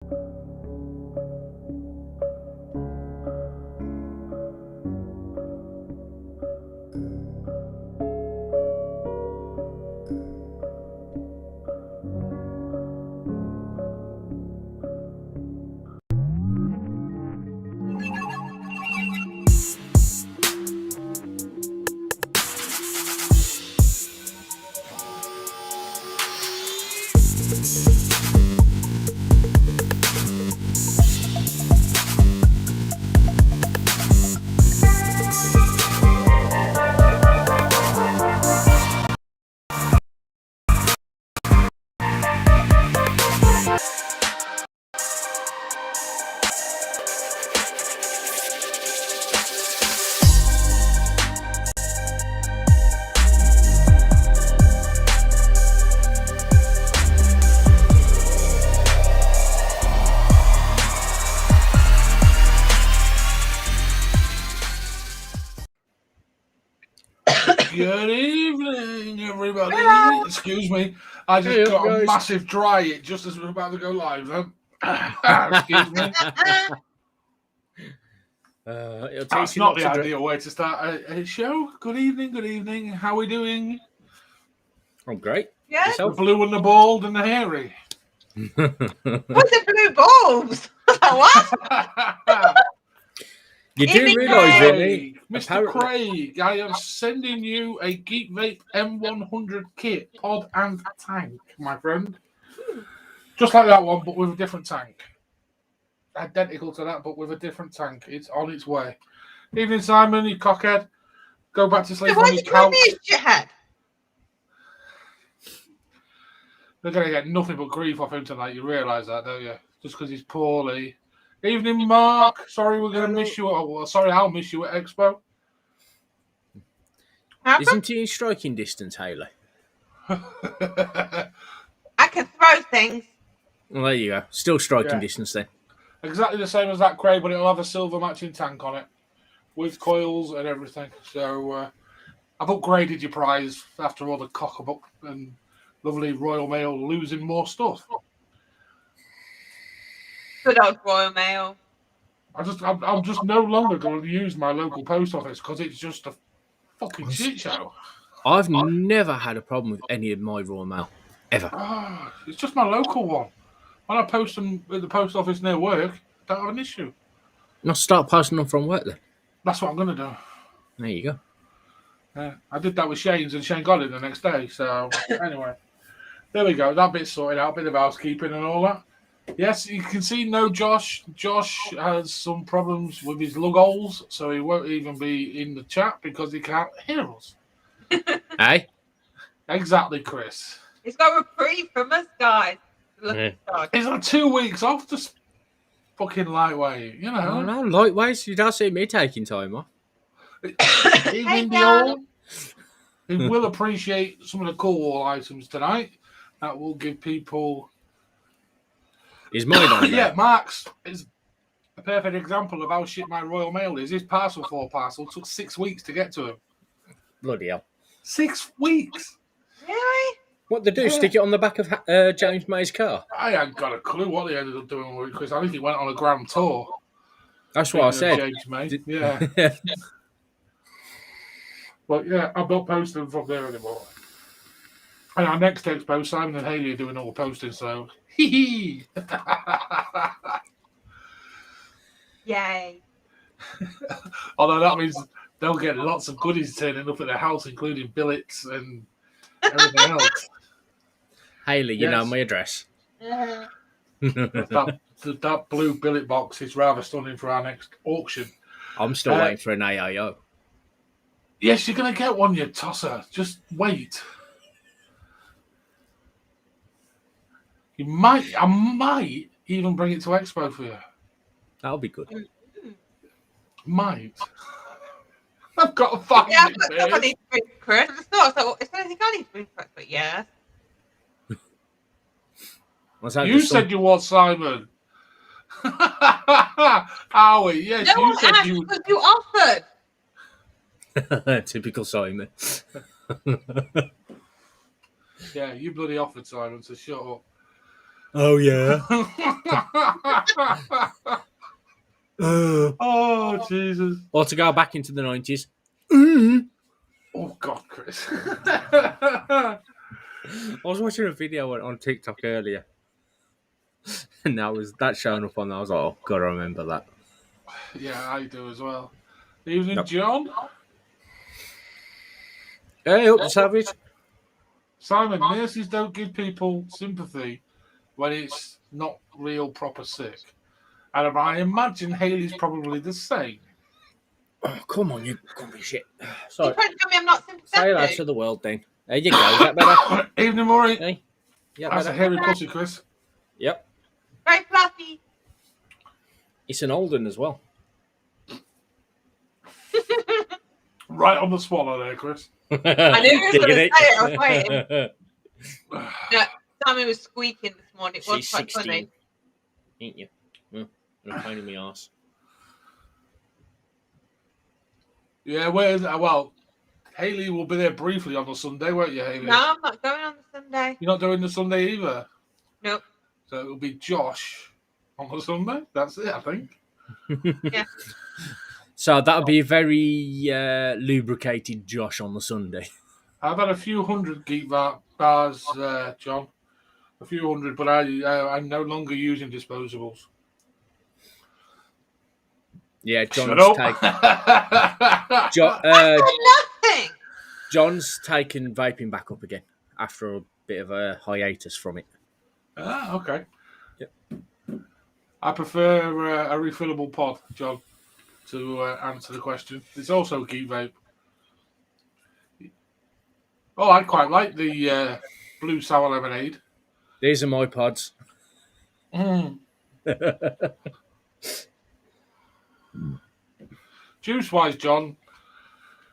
Good evening, everybody. Hello. Excuse me. I just got a massive dry it just as we're about to go live. Excuse me. That's not the ideal way to start a show. Good evening, good evening. How are we doing? I'm great. Yeah. The blue and the bald and the hairy. What's the blue balls? What? You do realise, Vinny, Mr. Craig, I am sending you a Geek Vape M100 kit, pod and tank, my friend. Just like that one, but with a different tank. Identical to that, but with a different tank. It's on its way. Evening, Simon, you cockhead. Go back to sleep on your couch. They're going to get nothing but grief off him tonight. You realise that, don't you? Just because he's poorly. Evening, Mark. Sorry, we're going to miss you. Sorry, I'll miss you at Expo. Isn't he in striking distance, Haley? I can throw things. Well, there you go. Still striking distance then. Exactly the same as that, Craig, but it'll have a silver matching tank on it with coils and everything. So I've upgraded your prize after all the cock-a-buck and lovely Royal Mail losing more stuff. Good old Royal Mail. I'm just no longer going to use my local post office because it's just a fucking shit show. I've never had a problem with any of my Royal Mail, ever. It's just my local one. When I post them at the post office near work, I don't have an issue. Not start posting them from work then? That's what I'm going to do. There you go. Yeah, I did that with Shane's and Shane got it the next day. So anyway, there we go. That bit's sorted out. Bit of housekeeping and all that. Yes, you can see no Josh. Josh has some problems with his lug holes, so he won't even be in the chat because he can't hear us. Hey? Exactly, Chris. He's got a reprieve from us, guys. He's on 2 weeks off this fucking lightweight, you know. No, lightweights. You don't see me taking time off. Even he will appreciate some of the cool wall items tonight. That will give people... Is mine on there? Yeah, Mark's is a perfect example of how shit my Royal Mail is. His parcel took 6 weeks to get to him. Bloody hell. 6 weeks? Really? What they do? Yeah. Stick it on the back of James May's car? I ain't got a clue what they ended up doing with it, because I think he went on a grand tour. That's what I said. James May. Yeah. But yeah, I'm not posting from there anymore. And our next expo, Simon and Haley are doing all the posting, so hee. Yay. Although that means they'll get lots of goodies turning up at their house, including billets and everything else. Haley, you know my address. That blue billet box is rather stunning for our next auction. I'm still waiting for an AIO. Yes, you're going to get one, you tosser. Just wait. I might even bring it to Expo for you. That'll be good. Might. I've got to find it. Yeah, I need to bring Chris. It's not. It's anything I need to bring Chris, but yeah. You said you was Simon. Howie, yes, no you said you. Because you offered. Typical Simon. Yeah, you bloody offered, Simon, so shut up. Oh yeah. Oh, Jesus. Or to go back into the 90s. Oh, God, Chris. I was watching a video on TikTok earlier, and that showing up on there. I was like, oh, God, I remember that. Yeah, I do as well. Evening, Nope. John. Hey, up the savage. Simon, nurses don't give people sympathy when it's not real proper sick. And I imagine Hayley's probably the same. Oh, come on, you grumpy shit. You Sorry. trying to tell me I'm not Say hello sympathetic? to the world, then. There you go. Is that better? Evening, Maury. Hey? Yeah, That's a better? hairy pussy, Chris. Yep. Very fluffy. It's an old one as well. Right on the swallow there, Chris. I knew he was going to say Diggity. it. I was waiting. No, Sammy was squeaking this morning. It was She's quite 16. funny. Ain't you? You're a pain in the arse. Yeah, well, Hayley will be there briefly on the Sunday, won't you, Hayley? No, I'm not going on the Sunday. You're not doing the Sunday either? Nope. So it'll be Josh on the Sunday. That's it, I think. Yeah. So that'll be a very lubricated Josh on the Sunday. I've had a few hundred geek bars, John. A few hundred, but I'm no longer using disposables. Yeah, John's Shut up. Nothing. John's taken vaping back up again after a bit of a hiatus from it. Ah, okay. Yep. I prefer a refillable pod, John, to answer the question. It's also geek vape. Oh, I quite like the blue sour lemonade. These are my pods. Juice-wise, John.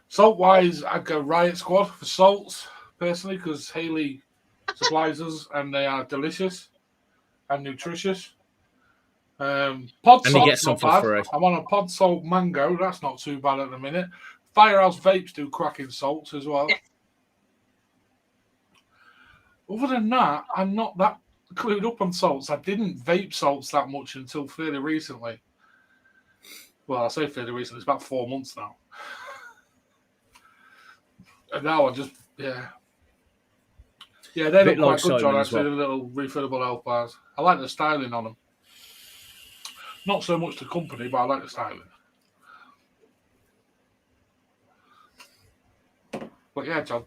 Salt-wise, I'd go Riot Squad for salts, personally, because Hayley supplies us, and they are delicious and nutritious. Pod And you salt's get some not for bad. free. I'm on a pod salt mango. That's not too bad at the minute. Firehouse Vapes do cracking salts as well. Yeah. Other than that, I'm not that clued up on salts. I didn't vape salts that much until fairly recently. Well, I say fairly recently. It's about 4 months now. And now I just, yeah. Yeah, they look Bit like quite good, John, Simon as actually, well. the little refillable health bars. I like the styling on them. Not so much the company, but I like the styling. But yeah, John,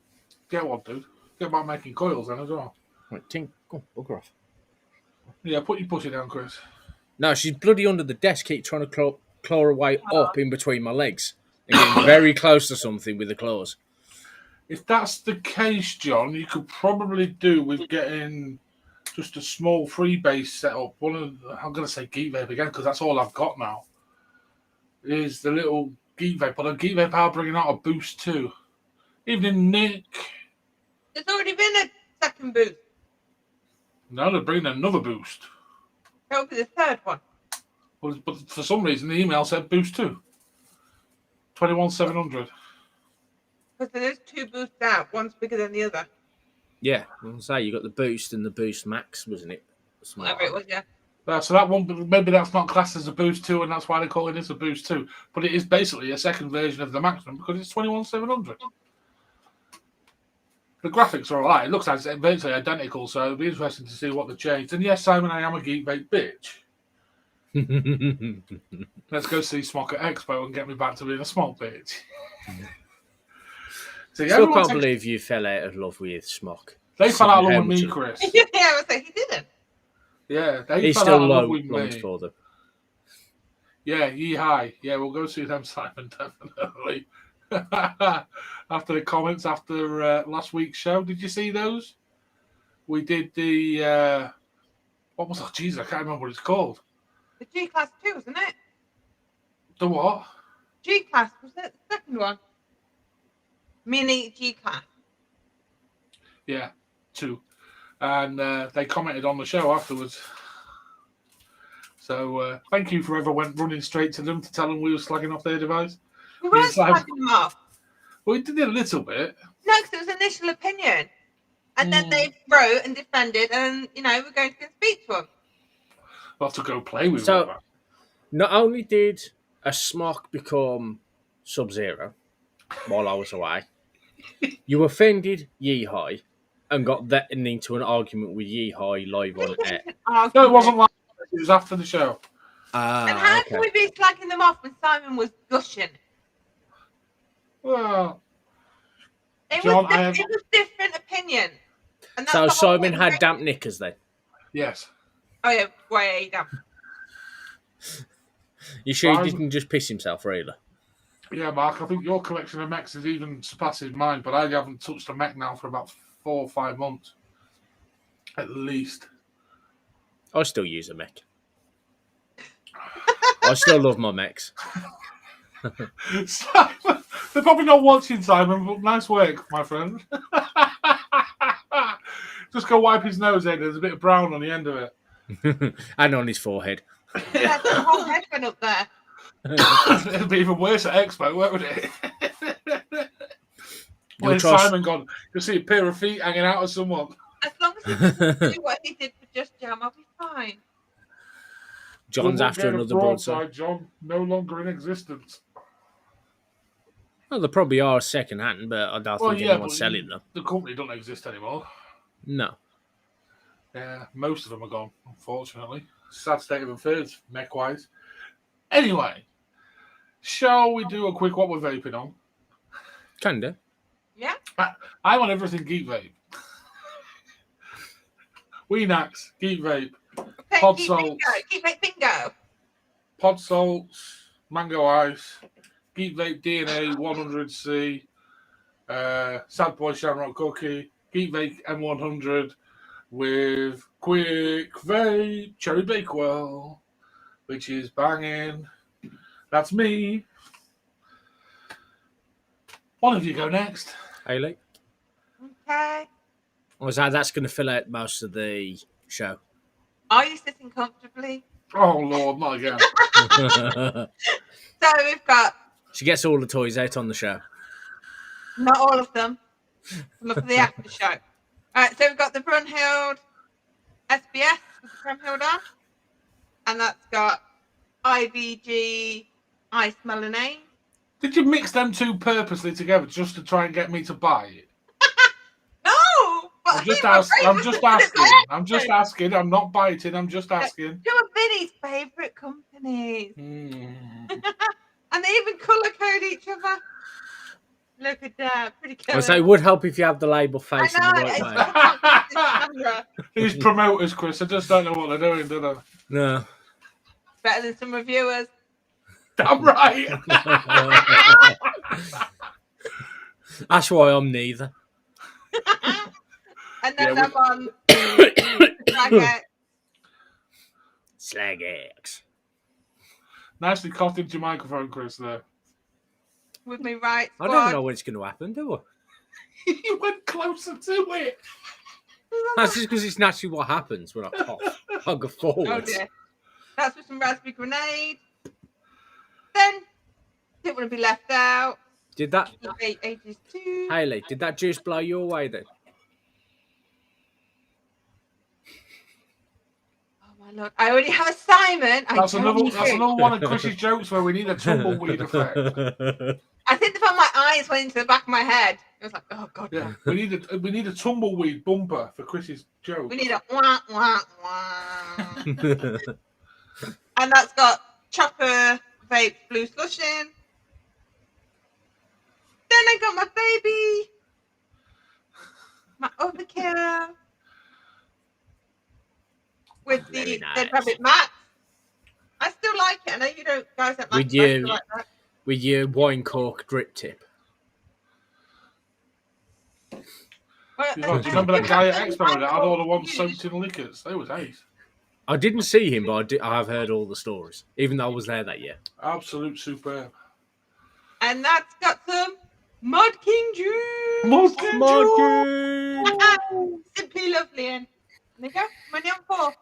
get one, dude. Get back making coils then as well. Right, Tink, go on, bugger off. Yeah, put your pussy down, Chris. No, she's bloody under the desk, keep trying to claw her way up in between my legs. And getting very close to something with the claws. If that's the case, John, you could probably do with getting just a small freebase set up. I'm going to say Geek Vape again because that's all I've got now. Is the little Geek Vape. But the Geek Vape are bringing out a boost too. Evening, Nick. There's already been a second boost. Now they're bringing another boost. That'll be the third one. But for some reason, the email said boost 2. 21,700. Because there's two boosts out. One's bigger than the other. Yeah, I was going to say, you got the Boost and the Boost Max, wasn't it? Whatever it was, yeah. So that one, maybe that's not classed as a boost 2, and that's why they're calling this a boost 2. But it is basically a second version of the Maximum because it's 21,700. The graphics are alright. It looks like it's virtually identical, so it'll be interesting to see what they changed. And yes, Simon, I am a Geek Vape bitch. Let's go see Smock at Expo and get me back to being a Smock bitch. So, yeah, Still can't believe you fell out of love with Smock. they fell out of How love with me, much- Chris. Yeah, I was like, he didn't. Yeah, they He's fell still out of love low with lungs me. for them. Yeah, ye high. Yeah, we'll go see them, Simon, definitely. After the comments after last week's show, did you see those? We did the what was it? Jeez, I can't remember what it's called. The G-Class 2, wasn't it? The what? G-Class, was it the second one? Mini G-Class. Yeah, 2. And they commented on the show afterwards. So thank you for whoever went running straight to them to tell them we were slagging off their device. We weren't It's like- slagging them off. Well, we did it a little bit. No, because it was initial opinion. And then they wrote and defended, and we're going to go speak to them. We'll have to go play with So- them. Not only did a smock become Sub-Zero while I was away, you offended Yeehai and got that into an argument with Yeehai live on air. No, it wasn't like that. It was after the show. And how can we be slacking them off when Simon was gushing? Well, It John, was different opinion. And that's So the whole Simon thing. had damp knickers then? yes. Oh yeah, way down. You sure he Fine. didn't just piss himself, really? Yeah, Mark, I think your collection of mechs is even surpassing mine, but I haven't touched a mech now for about 4 or 5 months. At least. I still use a mech. I still love my mechs. Simon, they're probably not watching, Simon, but nice work, my friend. Just go wipe his nose in. There's a bit of brown on the end of it. And on his forehead. That's the whole head went up there. It'd be even worse at Expo, won't it? You'll Where's trust- Simon gone? You'll see a pair of feet hanging out of someone. As long as he doesn't do what he did for Just Jam, I'll be fine. John's after another broadside. John, no longer in existence. Well, they probably are second hand, but I don't think anyone's selling them. The company doesn't exist anymore. No. Yeah, most of them are gone, unfortunately. Sad state of affairs, mech-wise. Anyway, shall we do a quick what we're vaping on? Can do. Yeah? I'm on everything Geek Vape. Weenax, Geek Vape, Okay, Pod keep salts. bingo. Pod Salts, Mango Ice, Geek Vape DNA 100C, Sad Boy Shamrock Cookie, Geek Vape M100 with Quick Vape Cherry Bakewell, which is banging. That's me. One of you go next. Hayley? Okay. Or is that's going to fill out most of the show? Are you sitting comfortably? Oh, Lord, not again. So we've got She gets all the toys out on the show. not all of them. Some of the after show. Alright, so we've got the Brunhild SBS with the Brunhild on. And that's got IVG Ice Melanine. Did you mix them two purposely together just to try and get me to buy it? No! But I'm just he was asking. right I'm for just the asking. selection. I'm just asking. I'm not biting. I'm just asking. Two of Vinny's favourite companies. Hmm. And they even colour code each other. Look at that. Pretty I cool. say it would help if you have the label I facing the know. right It's way. not this camera. These promoters, Chris, I just don't know what they're doing, do they? No. Better than some reviewers. Damn right. That's why I'm neither. And then Yeah, I'm on Swagger. Slag X. Nicely coughed into your microphone, Chris, there. With me right I squad. don't know when it's going to happen, do I? You went closer to it. That's just because it's naturally what happens when I cough. I go Oh forwards. dear. That's with some raspberry grenade. Then didn't want to be left out. Did that, Ages too. Hayley, did that juice blow your way then? Oh my lord! I already have a Simon. That's another one of Chris's jokes where we need a tumbleweed effect. I think the my eyes went into the back of my head. It was like, oh god. Yeah, we need a tumbleweed bumper for Chris's joke. We need a wah wah wah. And that's got Chopper Vape Blue Slush in. Then I got my baby, my Overkill, with the Very nice. Dead Rabbit Max. I still like it. I know you don't guys don't like With it. but I you. still like that. With your wine cork drip tip. Well, Do you remember that guy at Expo that had all the ones soaked in liquors? They was ace. I didn't see him, but I have heard all the stories, even though I was there that year. Absolute superb. And that's got some Mud King juice. Mud King Simply lovely. And there you go. Money on 4.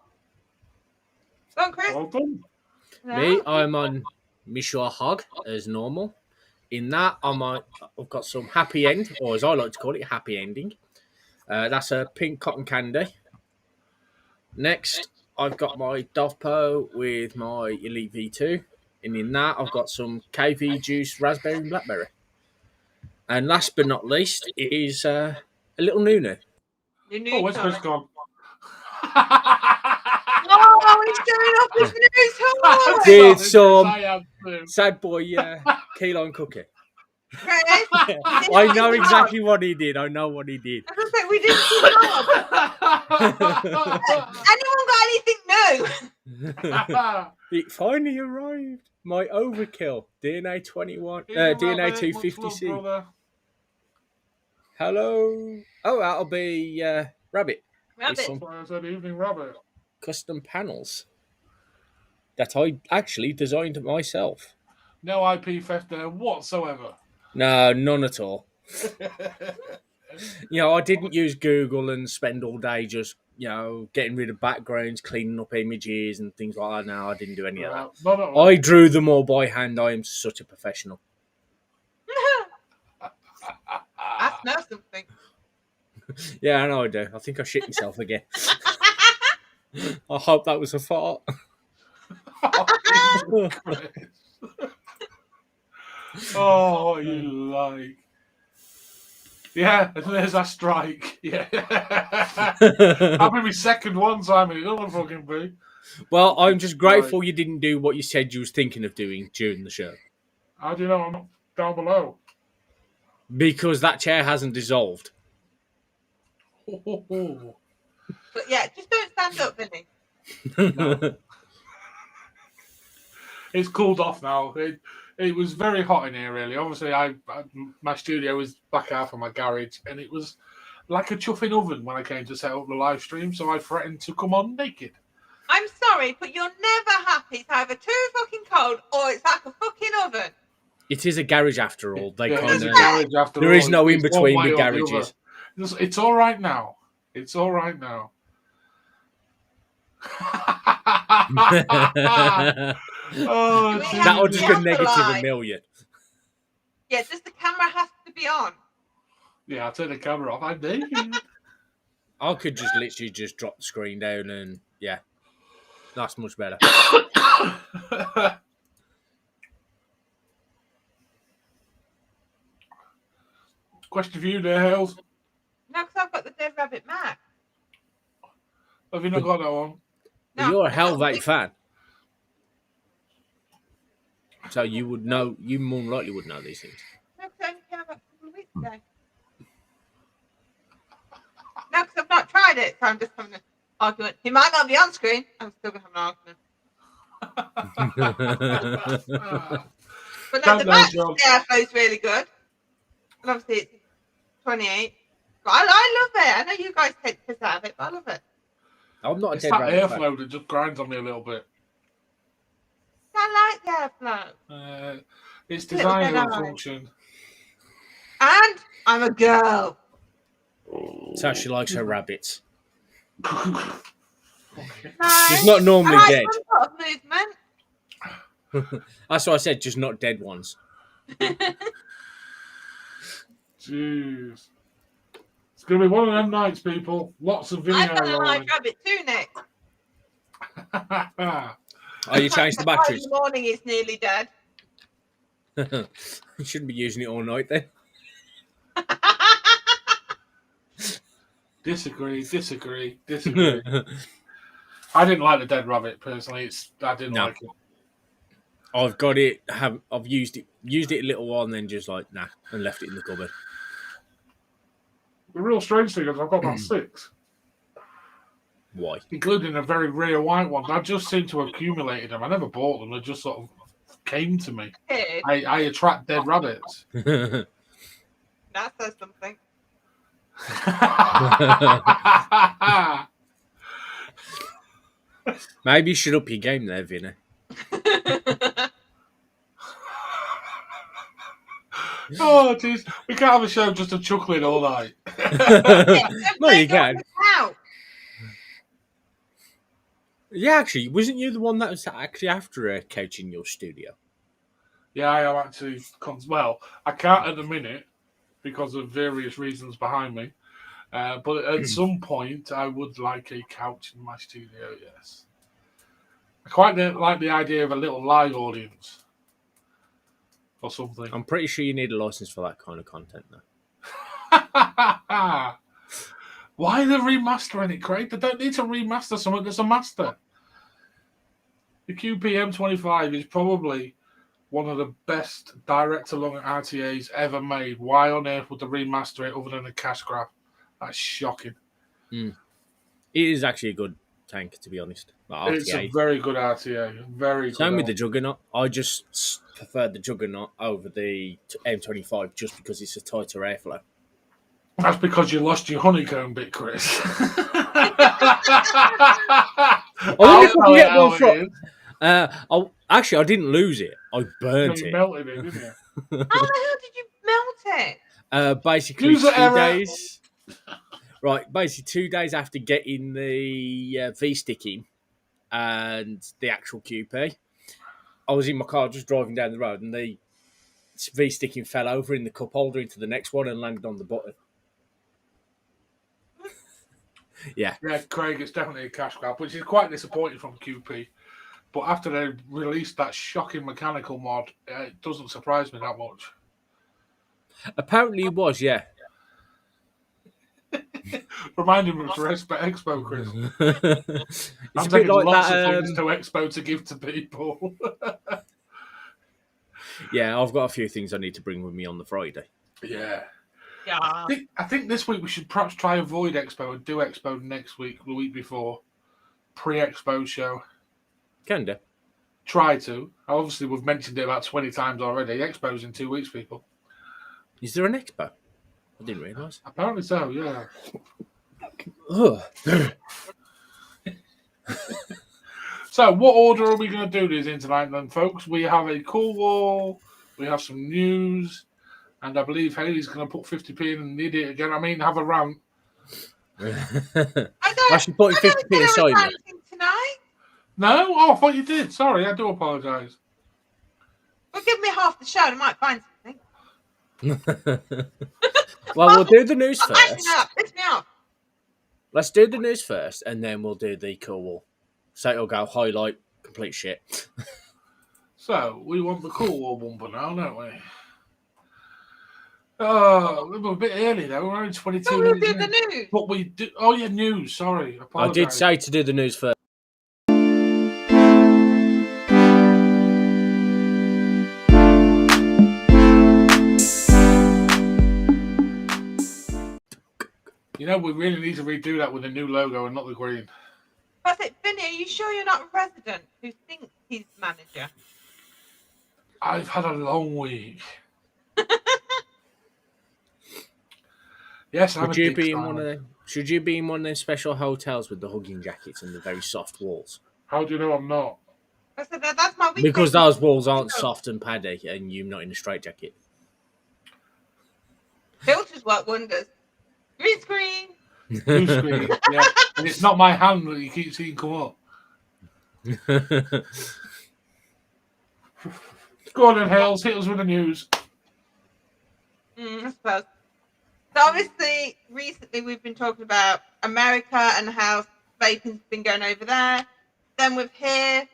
Go on, Chris. Well done. Me, I'm on Mishra Hog as normal. In that, I've got some happy end, or as I like to call it, happy ending. That's a pink cotton candy. Next, I've got my Dovpo with my Elite V2. And in that, I've got some KV juice, raspberry and blackberry. And last but not least is a little Nunu. Your new Oh, where's toy. Chris gone? Oh, he's showing off his new toy. With Sorry, some yes, I am too. sad boy key lime cookie. Chris, I know exactly what he did. I know what he did. I was like, we didn't see Rob. Anyone got anything new? It finally arrived. My overkill DNA 21, Yeah, DNA Rabbit, 250C. much love, brother. Hello. Oh, that'll be Rabbit. Rabbit. Some That's why I said evening rabbit. custom panels that I actually designed myself. No IP theft there whatsoever. No, none at all. I didn't use Google and spend all day just, getting rid of backgrounds, cleaning up images and things like that. No, I didn't do any of that. Not at all. I drew them all by hand. I am such a professional. I smell something. Yeah, I know I do. I think I shit myself again. I hope that was a fart. Oh, what you like. Yeah, and there's that strike. Yeah. That'll be my second one, Simon. It'll fucking be. Well, I'm just grateful you didn't do what you said you was thinking of doing during the show. How do you know I'm not down below? Because that chair hasn't dissolved. Oh. But yeah, just don't stand up, Vinny. No. It's cooled off now. It was very hot in here, really. Obviously, my studio was back half of my garage, and it was like a chuffing oven when I came to set up the live stream, so I threatened to come on naked. I'm sorry, but you're never happy. It's either too fucking cold or it's like a fucking oven. It is a garage after all. They Yeah, kind it's a of. garage after There all. is no in It's one between way with or the garages. other. It's all right now. It's all right now. Oh, We That'll have just to go have the negative line. a million. Yeah, just the camera has to be on. yeah, I'll turn the camera off. I'm naked. I could just literally just drop the screen down and yeah, that's much better. Question for you there, Hales. No, because I've got the Dead Rabbit Mac. Have you not got that one? Well, you're a Hell Vape fan. So you would know, you more than likely would know these things. No, because I only came about a couple of weeks ago. No, because I've not tried it, so I'm just having an argument. He might not be on screen. I'm still going to have an argument. But no, the back airflow's really good. And obviously it's 28. But I love it. I know you guys take the piss out of it, but I love it. I'm not a It's Dead that Rabbit fan. airflow that just grinds on me a little bit. I like the airflow. It's Little designed bit to on. function. And I'm a girl. It's how she likes her rabbits. No, She's not normally I like dead. some sort of movement. That's what I said, just not dead ones. Jeez. It's going to be one of them nights, people. Lots of video I've got a live rolling. rabbit too, Nick. Oh, you changed the In batteries? the morning it's nearly dead. You shouldn't be using it all night then. Disagree. I didn't like the dead rabbit personally. I didn't No. like it. I've got it. I've used it a little while, and then just like nah, and left it in the cupboard. The real strange thing is I've got about 6, Why? including a very rare white one. I just seem to have accumulated them. I never bought them. They just sort of came to me. Kid, I attract dead rabbits. that says something. Maybe you should up your game there, Vinny. Oh, jeez. We can't have a show just of chuckling all night. No, you can. Out. Yeah, actually, wasn't you the one that was actually after a couch in your studio? Yeah, I am actually. Well, I can't at the minute because of various reasons behind me. But at some point, I would like a couch in my studio, yes. I quite like the idea of a little live audience or something. I'm pretty sure you need a license for that kind of content, though. Why are they remastering it, Craig? They don't need to remaster something that's a master. The QPM25 is probably one of the best direct-to-lung RTAs ever made. Why on earth would they remaster it other than a cash grab? That's shocking. It is actually a good tank, to be honest. Like It's a RTA. very good RTA. Very good. Same with the Juggernaut. I just prefer the Juggernaut over the M25 just because it's a tighter airflow. That's because you lost your honeycomb bit, Chris. I wonder if I can get one from. Actually, I didn't lose it. I burnt You it. melted it, didn't you? How the hell did you melt it? Basically, User 2 error. days. Right, basically 2 days after getting the V-stick in and the actual QP, I was in my car just driving down the road and the V-sticking fell over in the cup holder into the next one and landed on the button. Yeah, Craig, it's definitely a cash grab, which is quite disappointing from QP. But after they released that shocking mechanical mod, it doesn't surprise me that much. apparently it was, yeah. Reminding me of Expo, Chris. It's I'm a bit taking like lots that. of things to Expo to give to people. Yeah, I've got a few things I need to bring with me on the Friday. Yeah. Yeah. I think this week we should perhaps try avoid Expo and do Expo next week, the week before. Pre-Expo show. Can do. Try to. Obviously, we've mentioned it about 20 times already. Expo's in 2 weeks, people. Is there an expo? I didn't realise. Apparently so, yeah. Ugh. So, what order are we going to do these in tonight then, folks? We have a cool wall, we have some news, and I believe Haley's going to put 50p in and idiot again. I mean, have a rant. I should put 50p aside, mate. Tonight? No? Oh, I thought you did. Sorry, I do apologise. Well, give me half the show. I might find something. Well, we'll do the news Piss me first. off. Piss me off. Let's do the news first, and then we'll do the cool wall. So it'll go highlight, complete shit. So, we want the cool wall bumper now, don't we? Oh, we're a bit early though. We're only 22 So we'll minutes do the in. news. But we do. Oh, yeah, news. Sorry. I did say to do the news first. You know, we really need to redo that with a new logo and not the green. I said, Vinny, are you sure you're not a resident who thinks he's manager? I've had a long week. Yes, I'm Should you be in one of them? Should you be in one of those special hotels with the hugging jackets and the very soft walls? How do you know I'm not? I said, that's my weekend. Because those walls aren't soft and paddy, and you're not in a straitjacket. Filters work wonders. Green screen. Blue screen, yeah. And it's not my hand that you keep seeing come up. Go on then, Hales. Hit us with the news. I suppose. So obviously, recently we've been talking about America and how vaping's been going over there. Then with here,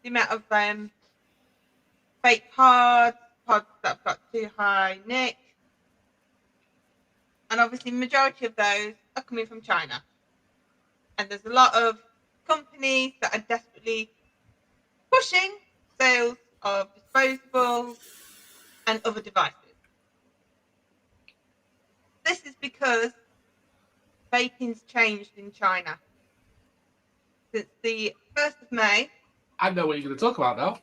the amount of vape pods that have got too high nick. And obviously, the majority of those are coming from China. And there's a lot of companies that are desperately pushing sales of disposables and other devices. This is because vaping's changed in China. Since the 1st of May. I know what you're going to talk about now.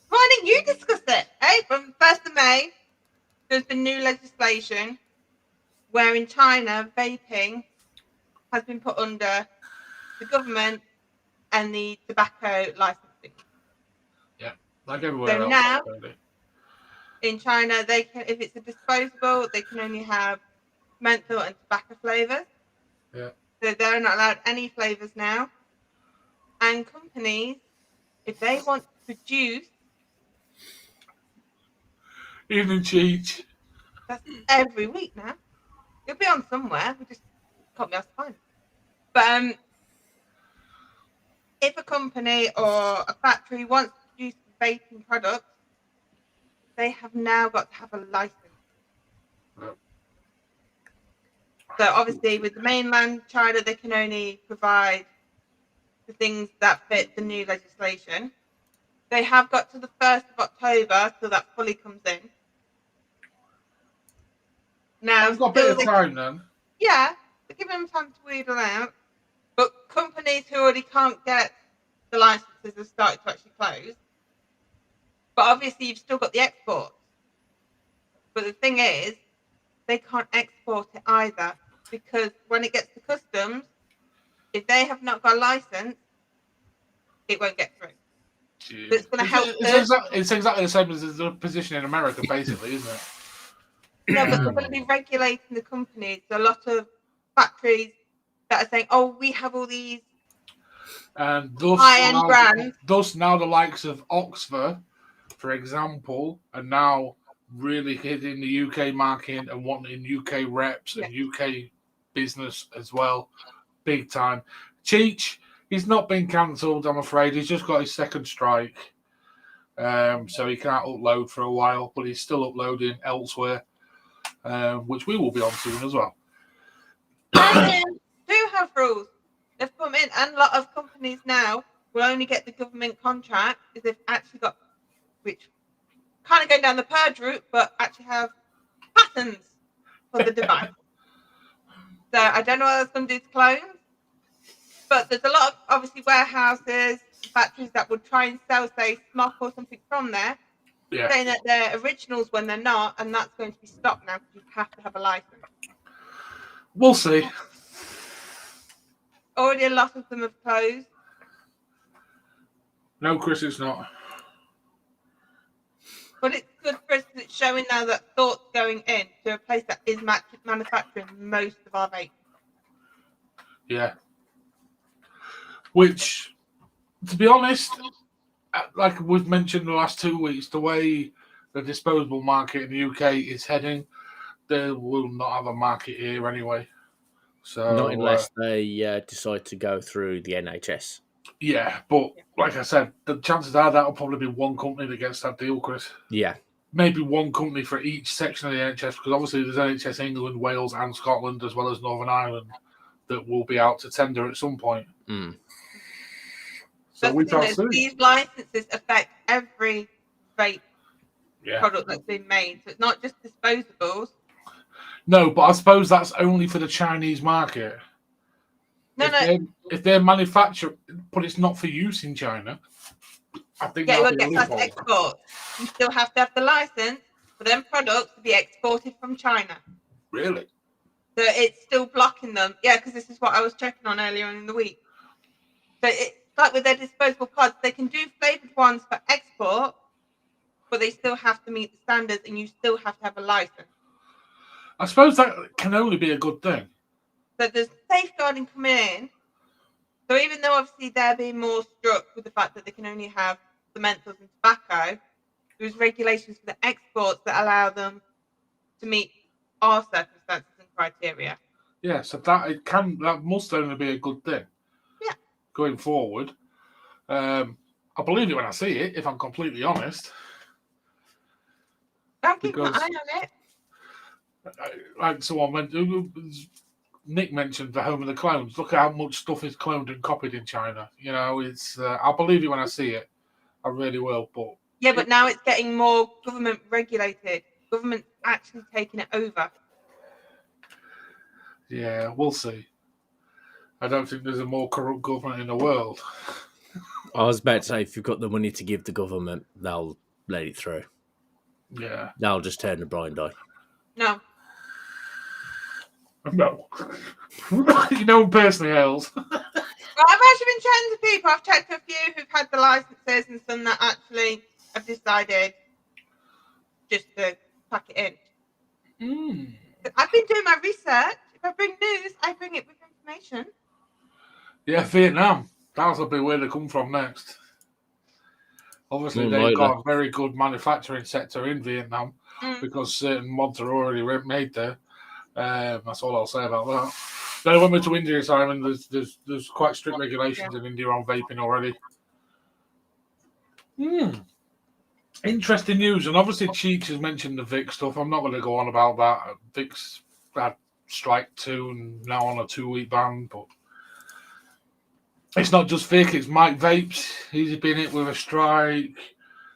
Why didn't you discuss it? Hey, from the 1st of May, there's been new legislation where in China, vaping has been put under the government and the tobacco licensing. Yeah, like everywhere So else. now, Really. in China, they can, if it's a disposable, they can only have menthol and tobacco flavors. Yeah. So they're not allowed any flavors now. And companies, if they want to produce Even cheat. That's every week now. It'll be on somewhere. We just can't be asked to find it. But if a company or a factory wants to produce vaping products, they have now got to have a license. So obviously, with the mainland China, they can only provide the things that fit the new legislation. They have got to the 1st of October till that fully comes in. Now, I've got a bit of time then. Yeah, they're giving them time to wheedle out. But companies who already can't get the licenses have started to actually close. But obviously, you've still got the exports. But the thing is, they can't export it either, because when it gets to customs, if they have not got a license, it won't get through. So it's going to help. It's exactly the same as the position in America, basically, isn't it? No, but they're going to be regulating the companies. So a lot of factories that are saying, "Oh, we have all these and high-end brands." Thus, now the likes of Oxford, for example, are now really hitting the UK market and wanting UK reps and UK business as well, big time. Cheech, he's not been cancelled, I'm afraid. He's just got his second strike, so he can't upload for a while, but he's still uploading elsewhere, which we will be on soon as well. Do have rules. They've come in, and a lot of companies now will only get the government contract if they've actually got, which kind of going down the purge route, but actually have patents for the device. So I don't know what that's going to do to clones, but there's a lot of obviously warehouses, factories that would try and sell, say, smock or something from there, saying that they're originals when they're not, and that's going to be stopped now because you have to have a license. We'll see. Already a lot of them have closed. No, Chris, it's not. But it's good for us because it's showing now that thought's going in to a place that is manufacturing most of our vapes. Yeah. Which, to be honest, like we've mentioned the last 2 weeks, the way the disposable market in the UK is heading, they will not have a market here anyway. So not unless they decide to go through the NHS. Yeah, but like I said, the chances are that'll probably be one company that gets that deal, Chris. Yeah. Maybe one company for each section of the NHS, because obviously there's NHS England, Wales, and Scotland, as well as Northern Ireland, that will be out to tender at some point. Mm. So we shall see. These licenses affect every vape product that's been made. So it's not just disposables. No, but I suppose that's only for the Chinese market. If they're manufactured, but it's not for use in China, I think it won't get past export. You still have to have the license for them products to be exported from China. Really? So it's still blocking them. Yeah, because this is what I was checking on earlier in the week. So it's like with their disposable pods, they can do flavoured ones for export, but they still have to meet the standards, and you still have to have a license. I suppose that can only be a good thing. So there's safeguarding coming in. So even though obviously they're being more struck with the fact that they can only have the menthols and tobacco, there's regulations for the exports that allow them to meet our circumstances and criteria. Yeah, so that must only be a good thing. Yeah. Going forward. I believe it when I see it, if I'm completely honest. I'll keep an eye on it. Like Nick mentioned the home of the clones. Look at how much stuff is cloned and copied in China. You know, it's I'll believe it when I see it. I really will. But but now it's getting more government regulated. Government actually taking it over. Yeah, we'll see. I don't think there's a more corrupt government in the world. I was about to say, if you've got the money to give the government, they'll let it through. Yeah. They'll just turn a blind eye. No. No. You know him personally, Hales. Well, I've actually been chatting to people. I've checked a few who've had the licenses and some that actually have decided just to pack it in. I've been doing my research. If I bring news, I bring it with information. Yeah, Vietnam. That'll be where they come from next. Obviously, they've Unlikely. got a very good manufacturing sector in Vietnam Mm. because certain mods are already made there. That's all I'll say about that. Then when we're to India, Simon, there's quite strict regulations in India on vaping already. Interesting news, and obviously Cheech has mentioned the Vic stuff. I'm not going to go on about that. Vic's had strike 2 and now on a 2-week ban, but it's not just Vic, it's Mike Vapes. He's been hit with a strike.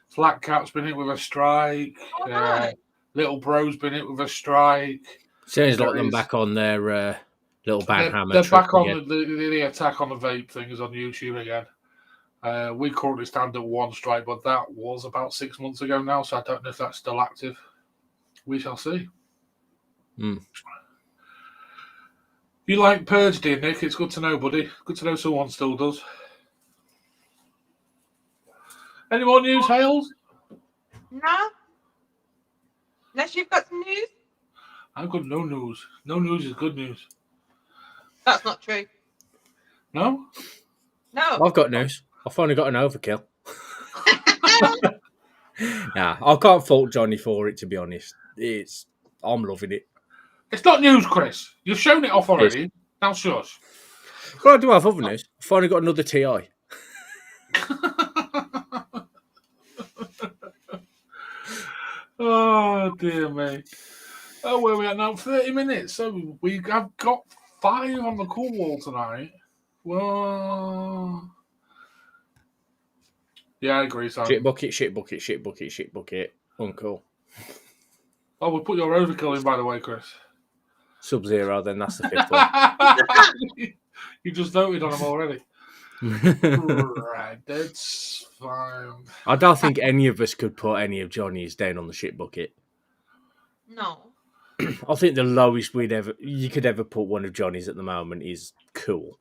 Flat Cat's been hit with a strike. Oh, nice. Little Bro's been hit with a strike. Sounds like There them is- back on their little ban hammer. They're trip back on again. the attack on the vape thing is on YouTube again. We currently stand at 1 strike, but that was about 6 months ago now, so I don't know if that's still active. We shall see. You like Purge, dear Nick? It's good to know, buddy. Good to know someone still does. Any more news, Hales? No. Unless you've got some news. I've got no news. No news is good news. That's not true. No? No. I've got news. I finally got an overkill. Nah, I can't fault Johnny for it, to be honest. I'm loving it. It's not news, Chris. You've shown it off already. Now shush. Well, I do have other news. I finally got another TI. Oh, dear me. Oh, where are we at now? 30 minutes. So we have got 5 on the cool wall tonight. Well, yeah, I agree, Sam. Shit bucket, shit bucket, shit bucket, shit bucket. Uncool. Oh, we put your overkill in, by the way, Chris. Sub-Zero, then that's the 5th one. You just voted on them already. Right, that's fine. I don't think any of us could put any of Johnny's down on the shit bucket. No. I think the lowest you could ever put one of Johnny's at the moment is cool.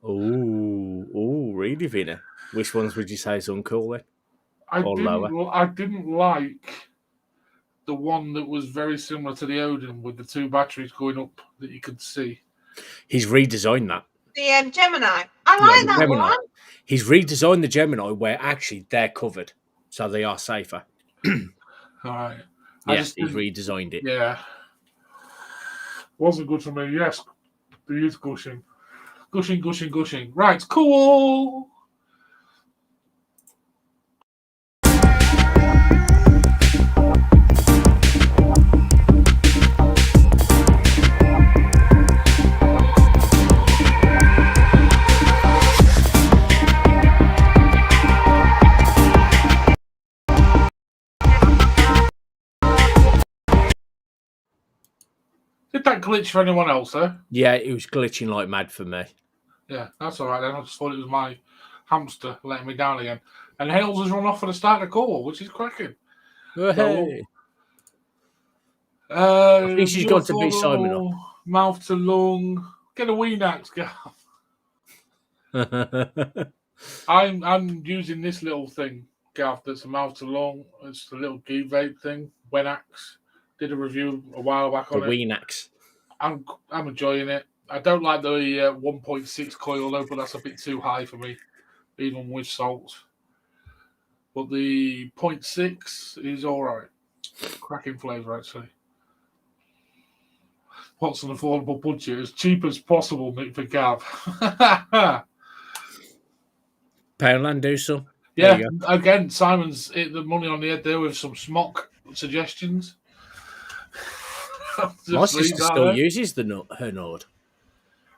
Oh, really, Vinny? Which ones would you say is uncool then? I didn't like the one that was very similar to the Odin with the 2 batteries going up that you could see. He's redesigned that. The Gemini. I like that Gemini. one. He's redesigned the Gemini where actually they're covered, so they are safer. All right. Yes, he's redesigned it. Yeah. Wasn't good for me. Yes, the youth gushing. Gushing. Right, cool. Did that glitch for anyone else, though? Yeah, it was glitching like mad for me. Yeah, that's all right then. I just thought it was my hamster letting me down again. And Hales has run off for the start of the call, which is cracking. Oh, hey. I think she's gone to beat Simon up. Mouth to lung. Get a Weenax, Gav. I'm using this little thing, Gav, that's a mouth to lung. It's the little vape thing. Wenax. Did a review a while back on The it. Weenax. I'm enjoying it. I don't like the 1.6 coil though, but that's a bit too high for me, even with salts. But the 0.6 is all right. Cracking flavour, actually. What's an affordable budget? As cheap as possible, Nick, for Gav. Poundland do some. Yeah, again, Simon's hit the money on the head there with some smock suggestions. My sister still uses her Nord.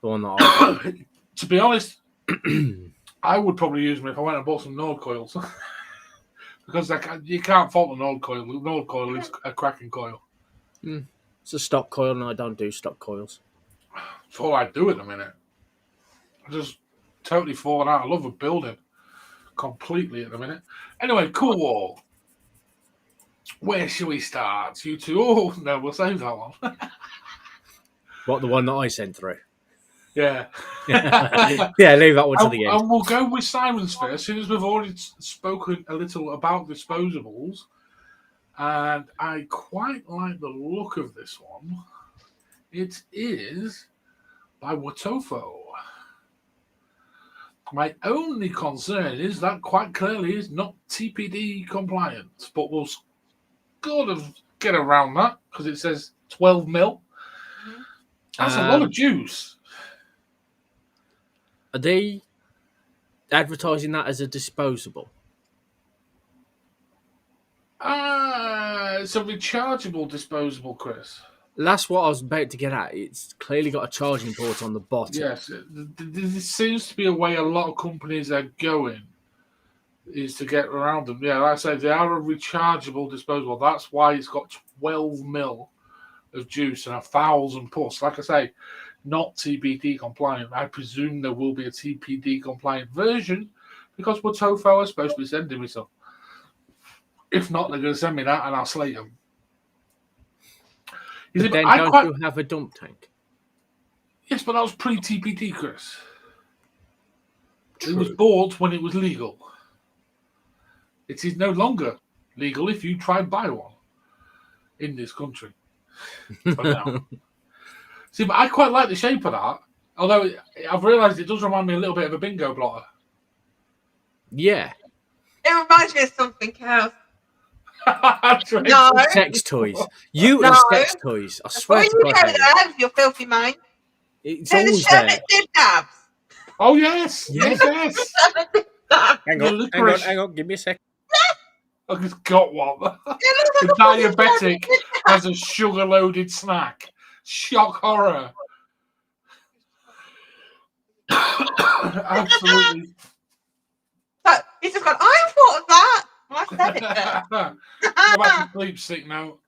The one that I To be honest, I would probably use them if I went and bought some Nord coils. Because you can't fault the Nord coil. The Nord coil is a cracking coil. It's a stock coil, and I don't do stock coils. That's all I do at the minute. I just totally fallen out. I love a building completely at the minute. Anyway, cool wall. Where should we start? You two? Oh, no, we'll save that one. What, the one that I sent through? Yeah. Yeah, leave that one to the end. And we'll go with Simon's first, since we've already spoken a little about disposables. And I quite like the look of this one. It is by Watofo. My only concern is that quite clearly is not TPD compliant, but we'll sort of get around that because it says 12 mil. Mhm. That's a lot of juice. Are they advertising that as a disposable? It's a rechargeable disposable, Chris. That's what I was about to get at. It's clearly got a charging port on the bottom. Yes, there seems to be a way a lot of companies are going is to get around them. Yeah, like I said, they are a rechargeable disposable. That's why it's got 12 mil of juice and 1,000 plus. Like I say, not TPD compliant. I presume there will be a TPD compliant version because Watofo are supposed to be sending me some. If not, they're going to send me that and I'll slate them. But then don't you have a dump tank? Yes, but that was pre-TPD, Chris. True. It was bought when it was legal. It is no longer legal if you try and buy one in this country. For now. See, but I quite like the shape of that. Although I've realised it does remind me a little bit of a bingo blotter. Yeah. It reminds me of something else. No. Sex toys. You No. and sex toys. I swear Before to you God. go there with your filthy mind. It's The always there. sherbet dib dabs. Oh, yes. Yeah. Yes. Hang on. Give me a second. I just got one. The diabetic has a sugar-loaded snack. Shock horror. Absolutely. So he's just gone, I thought of that. I said it there. Go back to sleep sick now.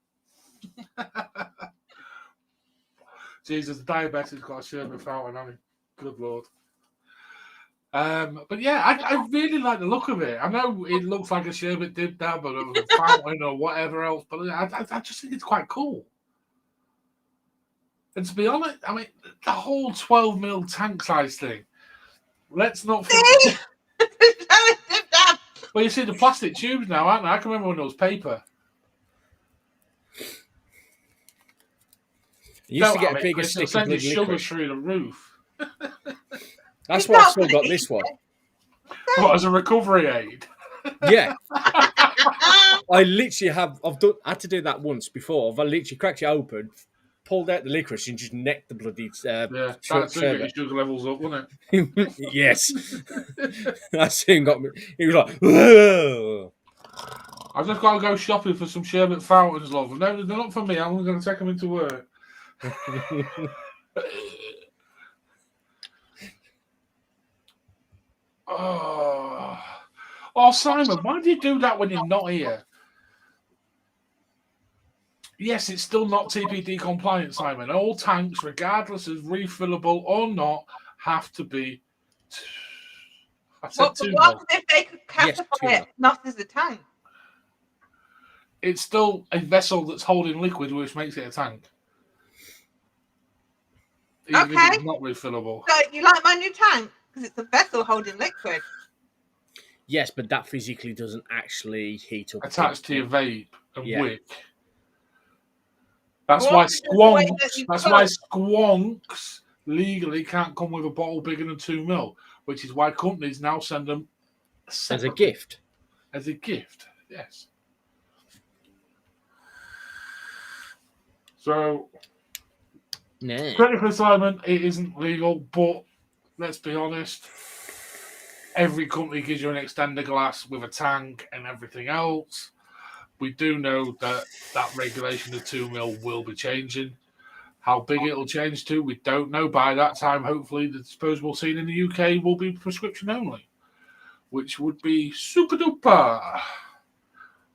Jesus, the diabetic's got a sherbet fountain on it. Good Lord. But yeah, I really like the look of it. I know it looks like a sherbet dib dab or a fountain or whatever else, but I just think it's quite cool. And to be honest, I mean, the whole 12 mil tank size thing. Let's not forget. Well, you see the plastic tubes now, aren't they? I can remember when it was paper. You used to get a bigger stick of send your bloody sugar liquid. through the roof. That's why I've still got this one. What, as a recovery aid? Yeah. I literally had to do that once before. I literally cracked it open, pulled out the licorice and just necked the bloody Yeah, that's to get your sugar levels up, wasn't it? Yes. That soon got me. He was like, whoa. I've just got to go shopping for some sherbet fountains, love. No, they're not for me. I'm going to take them into work. Oh, Simon, why do you do that when you're not here? Yes, it's still not TPD compliant, Simon. All tanks, regardless of refillable or not, have to be. I said What if they could classify it not as a tank? It's still a vessel that's holding liquid, which makes it a tank. Even if it's not refillable. So you like my new tank because it's a vessel holding liquid. Yes, but that physically doesn't actually heat up. Attached to your vape and wick. That's why squonks legally can't come with a bottle bigger than 2 mil, which is why companies now send them as a gift. As a gift, yes. So, technically, Simon, it isn't legal, but let's be honest. Every company gives you an extender glass with a tank and everything else. We do know that regulation of 2 mil will be changing. How big it'll change to, we don't know. By that time, hopefully, the disposable scene in the UK will be prescription only, which would be super duper,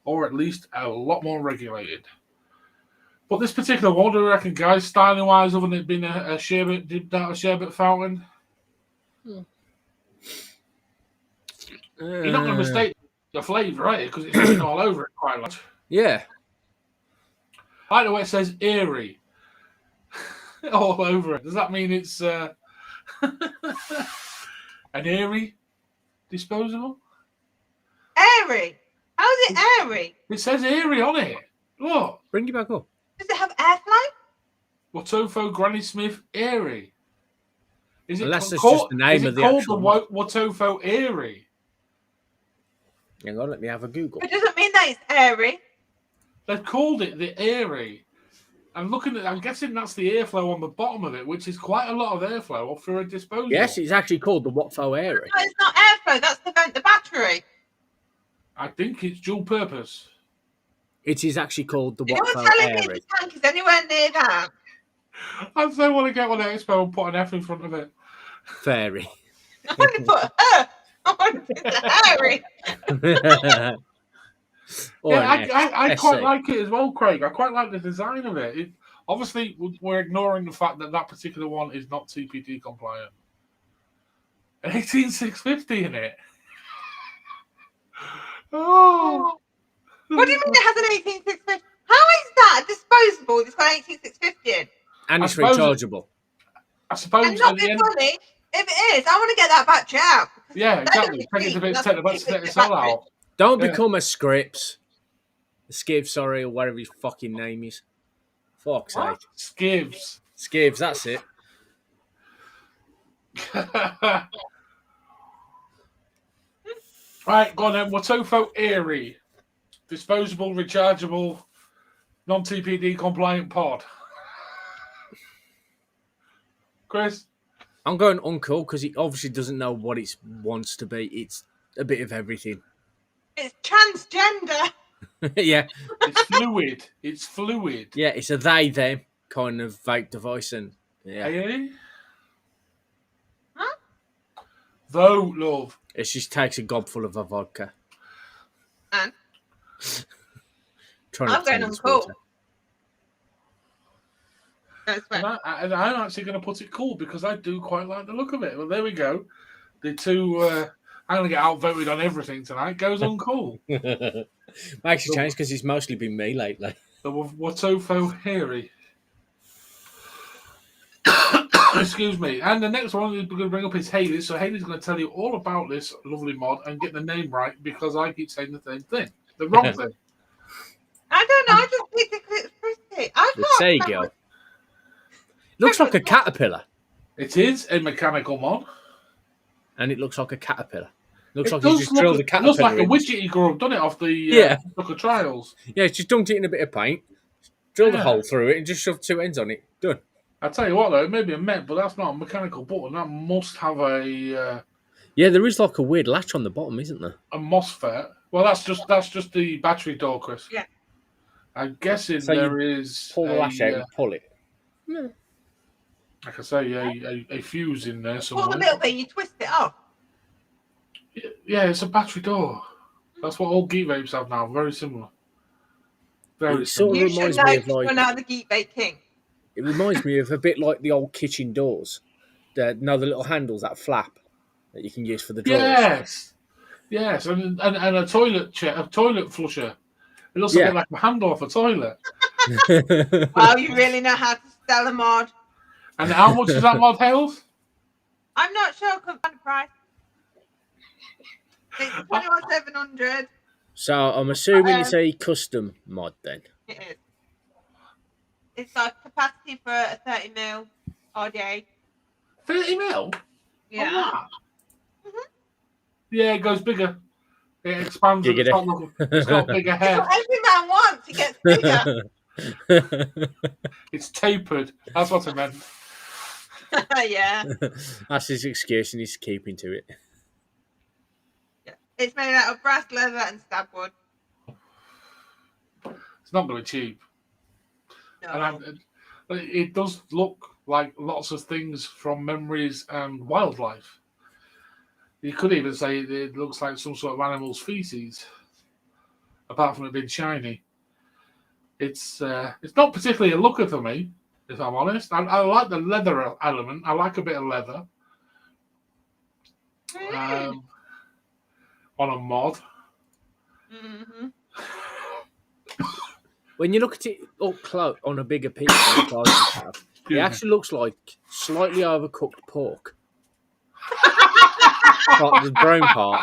or at least a lot more regulated. But this particular one, do you reckon, guys, styling-wise, other than it being a sherbet fountain? You're not going to mistake the flavour, right? Because it's written all over it quite a lot. Yeah. I like the way it says eerie all over it. Does that mean it's an eerie disposable? Airy? How's it airy? It says eerie on it. Look. Bring it back up. Does it have airflow? Watofo Granny Smith eerie. Is it Unless it's called, just the name is it of the called actual the mod. Watofo Airy? Hang on, let me have a Google. It doesn't mean that it's airy. They've called it the Airy. I'm looking at. I'm guessing that's the airflow on the bottom of it, which is quite a lot of airflow for a disposable. Yes, it's actually called the Watfo Airy. No, it's not airflow. That's to vent the battery. I think it's dual purpose. It is actually called the If you're Watfo telling me Airy. the tank is anywhere near that, I so want to get one expo and put an F in front of it. Fairy. I want to put her. I want to put the airy. Or Yeah, an I SC. quite like it as well, Craig. I quite like the design of it. Obviously, we're ignoring the fact that that particular one is not TPD compliant. 18650 in it. Oh. What do you mean it has an 18650? How is that disposable? It's got 18650 in. And I it's suppose rechargeable. I suppose And not at the be end. funny. If it is, I want to get that battery out. Yeah, exactly. Take it to bits, take the cell out. Don't Yeah. become a Scripps. Skiv, sorry, or whatever his fucking name is. Fuck's What? sake. Skivs. Skivs, that's it. Right, go on then. Watofo Airy. Disposable, rechargeable, non-TPD compliant pod. Chris? I'm going uncool because he obviously doesn't know what it wants to be. It's a bit of everything. It's transgender. Yeah. It's fluid. It's fluid. Yeah, it's a they, them kind of vape device. And yeah, Eh? Huh? Though, love. it just takes a gobful of a vodka. And Trying I'm going pretend it's uncool. water. That's And right. I'm actually going to put it cool because I do quite like the look of it. Well, there we go. The two... I'm going to get outvoted on everything tonight. Goes uncool. Makes a change because it's mostly been me lately. The Watofo Airy. Excuse me. And the next one we're going to bring up is Haley. So Haley's going to tell you all about this lovely mod and get the name right because I keep saying the same thing. The wrong thing. I don't know. I just picked it because it's pretty. I The can't Seagull. remember. Looks like a caterpillar. It is a mechanical mod. And it looks like a caterpillar. Looks It like you does just look, drilled a it caterpillar. looks like a in. widget he grew up, done it off the Yeah. book of trials. Yeah, it's just dunked it in a bit of paint, drilled a Yeah. hole through it, and just shoved two ends on it. Done. I tell you what though, it may be a Met, but that's not a mechanical button. That must have a Yeah, there is like a weird latch on the bottom, isn't there? MOSFET. Well, that's just the battery door, Chris. Yeah. I'm guessing So you there is Pull the latch out and pull it. like I say, a fuse in there Pull somewhere. the little bit, you twist it off. Yeah, it's a battery door. That's what all geek vapes have now. Very similar. Very It sort similar. of You should reminds know me of because you're like now the Geek Bake King. it reminds me of a bit like the old kitchen doors. The little handles that flap that you can use for the drawers. Yes, and a toilet chair, a toilet flusher. It looks a Yeah. bit like a handle off a toilet. Wow, you really know how to sell a mod. And how much is that mod, Hales? I'm not sure because of the price. It's 21,700. So I'm assuming it's a custom mod then. It is. It's got capacity for a 30mm RDA. 30 mil? Yeah. On that? Mhm. Yeah, it goes bigger. It expands. And Giggity. it's got a bigger head. That's what every man wants. It gets bigger. It's tapered. That's what I meant. Yeah. That's his excuse and he's keeping to it. It's made out of brass, leather, and stab wood. It's not going to be cheap. No. And it does look like lots of things from memories and wildlife. You could even say it looks like some sort of animal's feces, apart from it being shiny. It's not particularly a looker for me, if I'm honest. I like the leather element. I like a bit of leather on a mod. Mm-hmm. When you look at it up close on a bigger piece than the size you have, it actually looks like slightly overcooked pork. Like the brown part.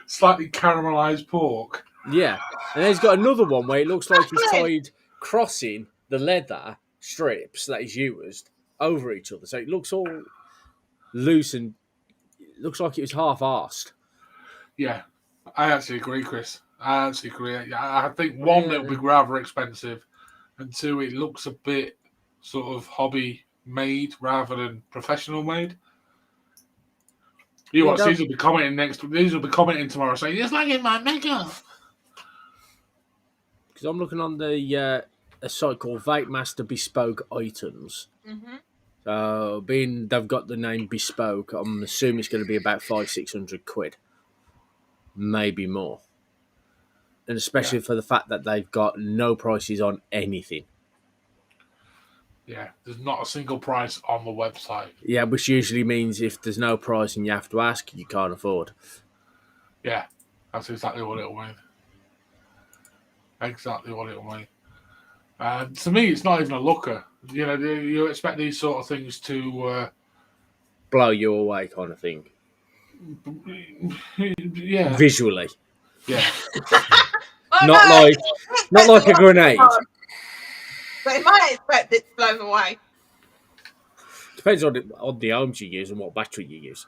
Slightly caramelized pork. Yeah. And then he's got another one where it looks like he's tied crossing the leather strips that he's used over each other, so it looks all loose and it looks like it was half-arsed. Yeah, I actually agree, Chris. I actually agree. I think one, it'll be rather expensive, and two, it looks a bit sort of hobby made rather than professional made. You watch, these will be commenting These will be commenting tomorrow saying it's like in my makeup. Because I'm looking on the a site called Vape Master Bespoke Items. Mm-hmm. So, being they've got the name Bespoke, I'm assuming it's going to be about £500-600, maybe more. And especially for the fact that they've got no prices on anything. Yeah, there's not a single price on the website. Yeah, which usually means if there's no price and you have to ask, you can't afford. Yeah, that's exactly what it'll mean. Exactly what it'll mean. To me, it's not even a looker. You know, you expect these sort of things to blow you away, kind of thing. Yeah. Visually. Yeah. Not like a grenade. But you might expect it to blow them away. Depends on the arms you use and what battery you use.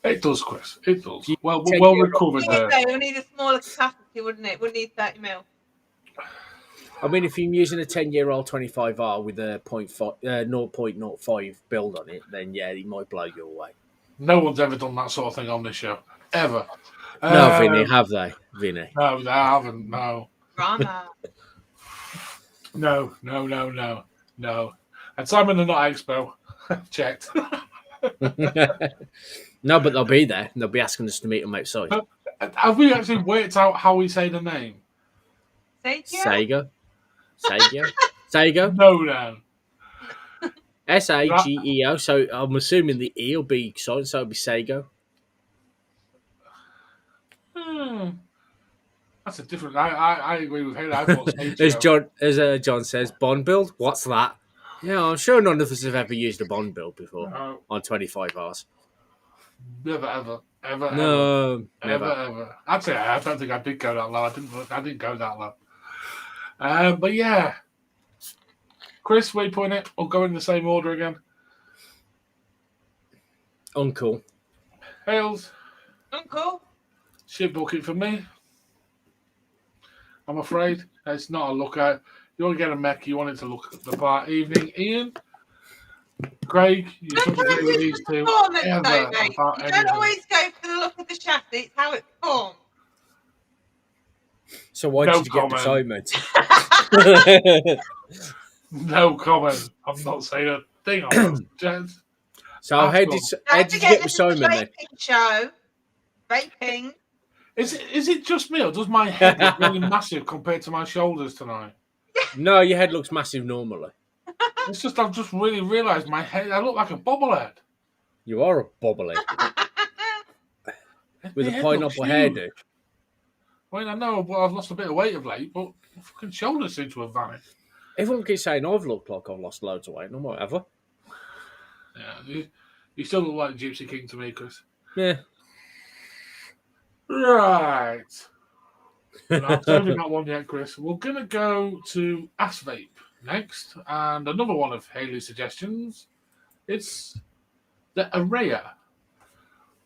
It does, Chris. It does. Well recovered there. It would need a smaller capacity, wouldn't it? It would need 30 mil. I mean, if you're using a 10-year-old 25R with a 0.05 build on it, then yeah, it might blow you away. No one's ever done that sort of thing on this show. Ever. No, Vinny, have they? Vinny? No, they haven't. No. Drama. No. And Simon the Not Expo. Checked. No, but they'll be there. They'll be asking us to meet them outside. Have we actually worked out how we say the name? Sego. No. Sageo. So I'm assuming the E will be silent, so it'll be Sego. That's a different. I agree with him. I thought as John says, Bond build. What's that? Yeah, I'm sure none of us have ever used a Bond build before on 25 hours. Never, ever. No, never. Actually, I don't think I did go that low. I didn't go that low. But yeah, Chris, where you putting it? I'll go in the same order again. Uncle. Hales. Uncle. Shit bucket for me. I'm afraid it's not a lookout. You want to get a mech, you want it to look at the part. Evening, Ian. Craig, you shouldn't agree with these two. You don't always go for the look of the chassis, it's how it performs. So why did you get beside me? No comment. I'm not saying a thing on this. So how did you get beside me then? Show. Vaping. Is it just me, or does my head look really massive compared to my shoulders tonight? No, your head looks massive normally. It's just I've just really realised my head. I look like a bobblehead. You are a bobblehead with a pineapple hairdo. I mean, I know I've lost a bit of weight of late, but my fucking shoulders seem to have vanished. Everyone keeps saying I've looked like I've lost loads of weight, no whatever. Yeah, you still look like Gypsy King to me, Chris. Yeah. Right. I'm saving that one yet, Chris. We're going to go to Vape next, and another one of Haley's suggestions. It's the Araya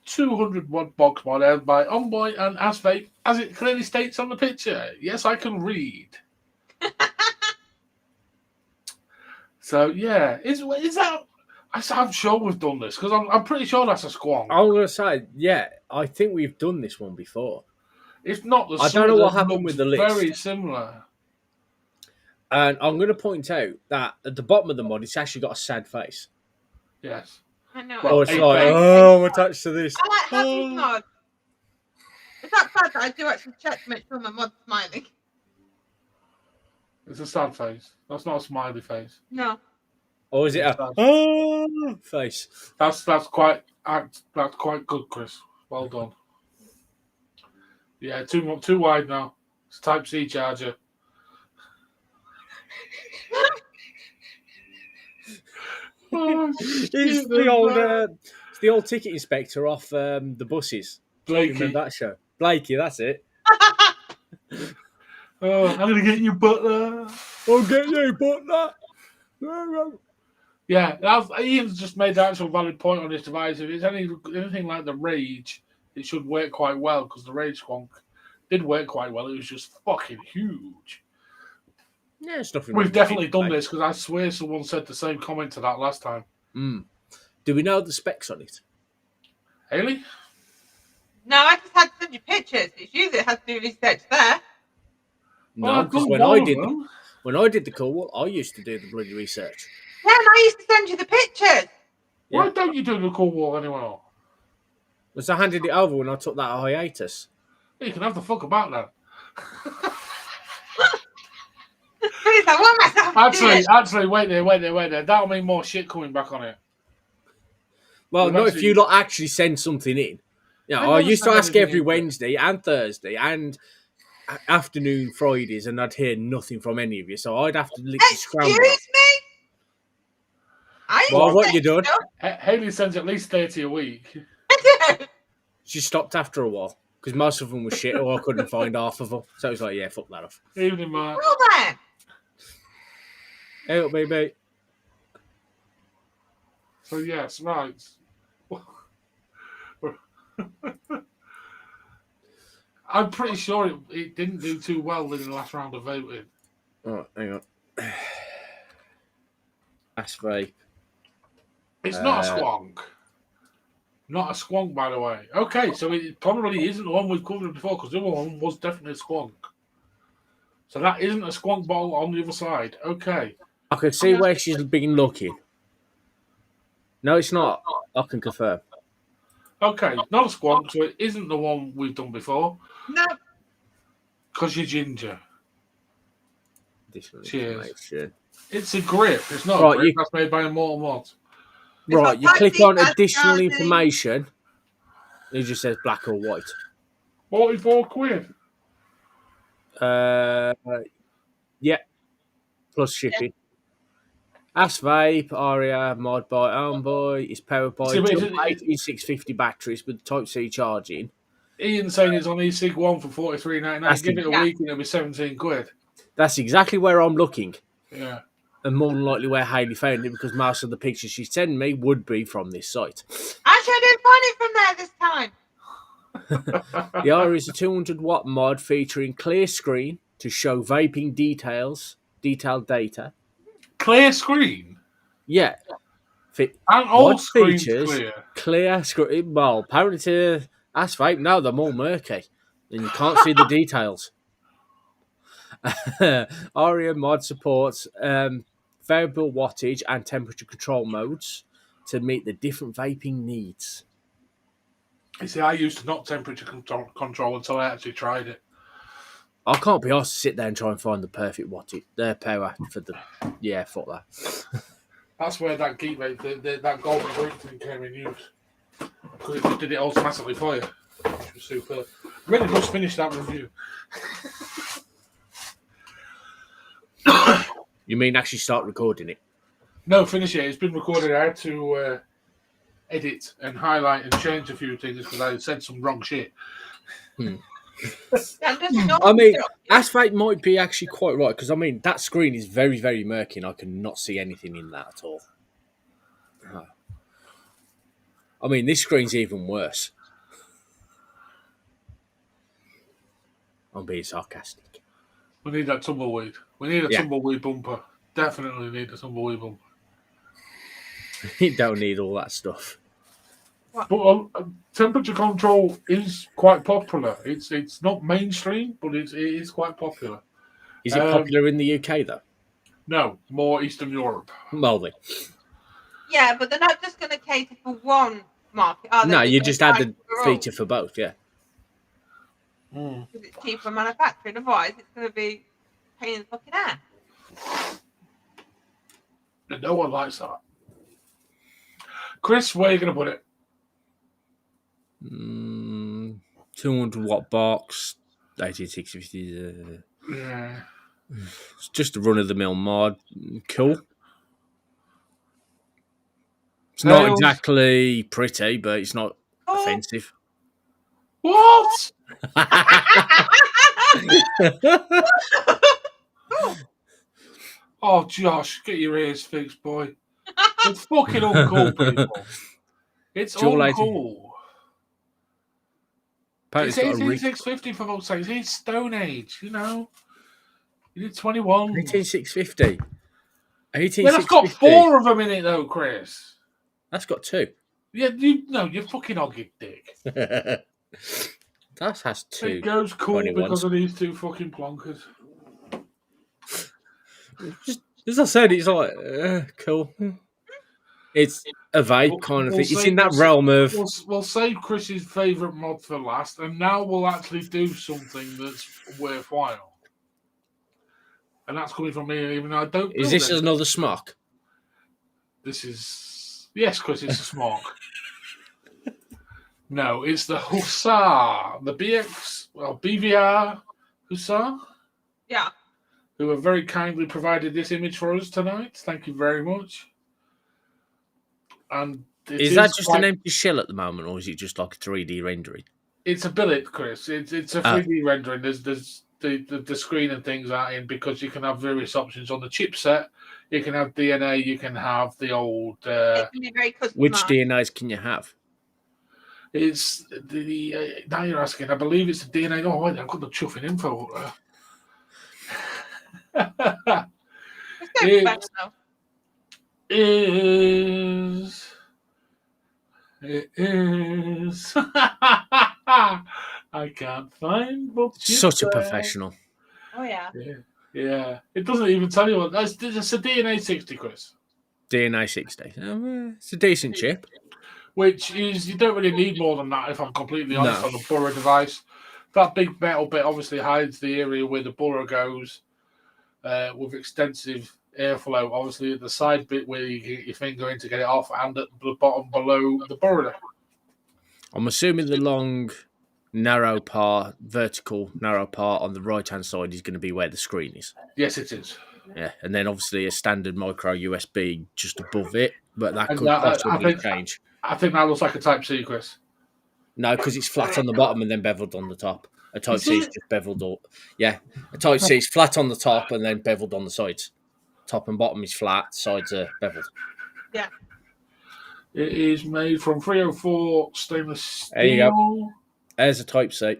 200-watt box model by Envoy and Vape, as it clearly states on the picture. Yes, I can read. So yeah, is that? I'm sure we've done this because I'm pretty sure that's a squonk. I'm going to say, yeah, I think we've done this one before. It's not the. I don't know what happened with the list. Very similar. And I'm going to point out that at the bottom of the mod, it's actually got a sad face. Yes. I know. Well, it's like, I'm attached to this. I like happy mod. Is that bad that I do actually check to make sure my mod's smiling? It's a sad face. That's not a smiley face. No. Or is it a face? That's quite good, Chris. Well done. Yeah, too wide now. It's Type-C charger. It's the old ticket inspector off the buses. Blakey. Remember that show? Blakey, that's it. I'm going to get you butler. I'll get you butler. Yeah, Ian's just made the actual valid point on his device. If it's anything like the Rage, it should work quite well because the Rage Squonk did work quite well. It was just fucking huge. Yeah, it's nothing. We've definitely done this because I swear someone said the same comment to that last time. Do we know the specs on it? Haley? No, I just had to send you pictures. It's you that has to do research there. No, because when I did the call, I used to do the bloody research. Yeah, and I used to send you the pictures. Yeah. Why don't you do the call wall anymore? Was I handed it over when I took that hiatus? You can have the fuck about that. He's like, what am I doing? Actually, wait there. That'll mean more shit coming back on it. Well, not if you lot actually send something in. Yeah, I used to ask every Wednesday and Thursday and afternoon Fridays, and I'd hear nothing from any of you. So I'd have to literally scramble. Excuse me? Well, what you done? Haley sends at least 30 a week. She stopped after a while because most of them were shit, or I couldn't find half of them. So it was like, yeah, fuck that off. Evening, Mark. Well then. Hey, baby. So yes, right. I'm pretty sure it didn't do too well in the last round of voting. Oh, hang on. That's vape. It's not a squonk. Not a squonk, by the way. Okay, so it probably isn't the one we've covered before, because the other one was definitely a squonk. So that isn't a squonk bottle on the other side. Okay. I can see where she's been looking. No, it's not. I can confirm. Okay, not a squonk, so it isn't the one we've done before. No. Because you're ginger. Additional Cheers. information. It's a grip. It's not a grip. That's made by Immortal Mod. Right, you click on additional information. It just says black or white. 44 quid. Yeah. Plus shipping. Ask Vape, Aria, mod by Homeboy. It's powered by 18650 batteries with Type-C charging. Ian's saying it's on eSig 1 for $43.99. Give it a week and it'll be 17 quid. That's exactly where I'm looking. Yeah. And more than likely where Hayley found it, because most of the pictures she's sending me would be from this site. Actually, I didn't find it from there this time. The Aria is a 200-watt mod featuring clear screen to show vaping detailed data. Clear screen? Yeah. And all screens clear screen. Well, apparently to Ask Vape, no, they're more murky. And you can't see the details. Aria mod supports variable wattage and temperature control modes to meet the different vaping needs. You see, I used to not temperature control until I actually tried it. I can't be asked to sit there and try and find the perfect wattage. Their power for the... Yeah, fuck that. That's where that geek vape, that golden green thing came in use. Because it just did it automatically for you. Which was superb. Really just finished that review. You mean actually start recording it? No, finish it. It's been recorded. I had to edit and highlight and change a few things because I said some wrong shit. I mean, Ask Vape might be actually quite right, because I mean that screen is very, very murky and I cannot see anything in that at all. I mean, this screen's even worse. I'm being sarcastic. We need that tumbleweed. We need a tumbleweed bumper. Definitely need a tumbleweed bumper. You don't need all that stuff. But temperature control is quite popular. It's not mainstream, but it is quite popular. Is it popular in the UK, though? No, more Eastern Europe. Well, then. Yeah, but they're not just going to cater for one market, are they? No, you just add the feature for both, yeah. Because it's cheaper manufacturing, otherwise it's going to be a pain in the fucking ass. And no one likes that. Chris, where are you going to put it? 200-watt box, 18650. Yeah. It's just a run-of-the-mill mod. Cool. It's not exactly pretty, but it's not offensive. What? Oh, Josh, get your ears fixed, boy. It's fucking uncool, people. It's Dual 80. uncool. Apparently It's it's got a 18650 for fuck's sake. It's Stone Age, you know. You need 21. 18650. Yeah, that's got 4 of them in it, though, Chris. That's got 2. Yeah, you're fucking hogging dick. That has 2. It goes cool 21s. because of these 2 fucking plonkers. Just, as I said, it's like cool. It's a vape kind of thing. It's in that realm of. We'll save Chris's favourite mod for last, and now we'll actually do something that's worthwhile. And that's coming from me, even though I don't. Is this another smock? This is Chris. It's a smock. No, it's the Hussar, the BVR Hussar. Yeah. Who have very kindly provided this image for us tonight. Thank you very much. And is that just an empty shell at the moment, or is it just like a 3D rendering? It's a billet, Chris. It's a 3D rendering. There's the screen and things are in because you can have various options on the chipset. You can have DNA. You can have the old. It can be very customized. Which DNAs can you have? It's the now you're asking. I believe it's the DNA. Oh wait, I've got the chuffing info. It is. I can't find what. Such a professional. Oh yeah. Yeah. It doesn't even tell you what. It's a DNA 60, Chris. DNA 60. It's a decent chip. Which is, you don't really need more than that, if I'm completely honest, on the burrow device. That big metal bit obviously hides the area where the burrow goes with extensive airflow, obviously at the side bit where you get your finger in to get it off, and at the bottom below the burrow. I'm assuming the long, vertical narrow part on the right-hand side is going to be where the screen is. Yes, it is. Yeah, and then obviously a standard micro USB just above it, but that could possibly change. I think that looks like a Type-C, Chris. No, because it's flat on the bottom and then beveled on the top. A Type-C is just beveled up. Yeah, a Type-C is flat on the top and then beveled on the sides. Top and bottom is flat, sides are beveled. Yeah. It is made from 304 stainless steel. There you go. There's a Type-C.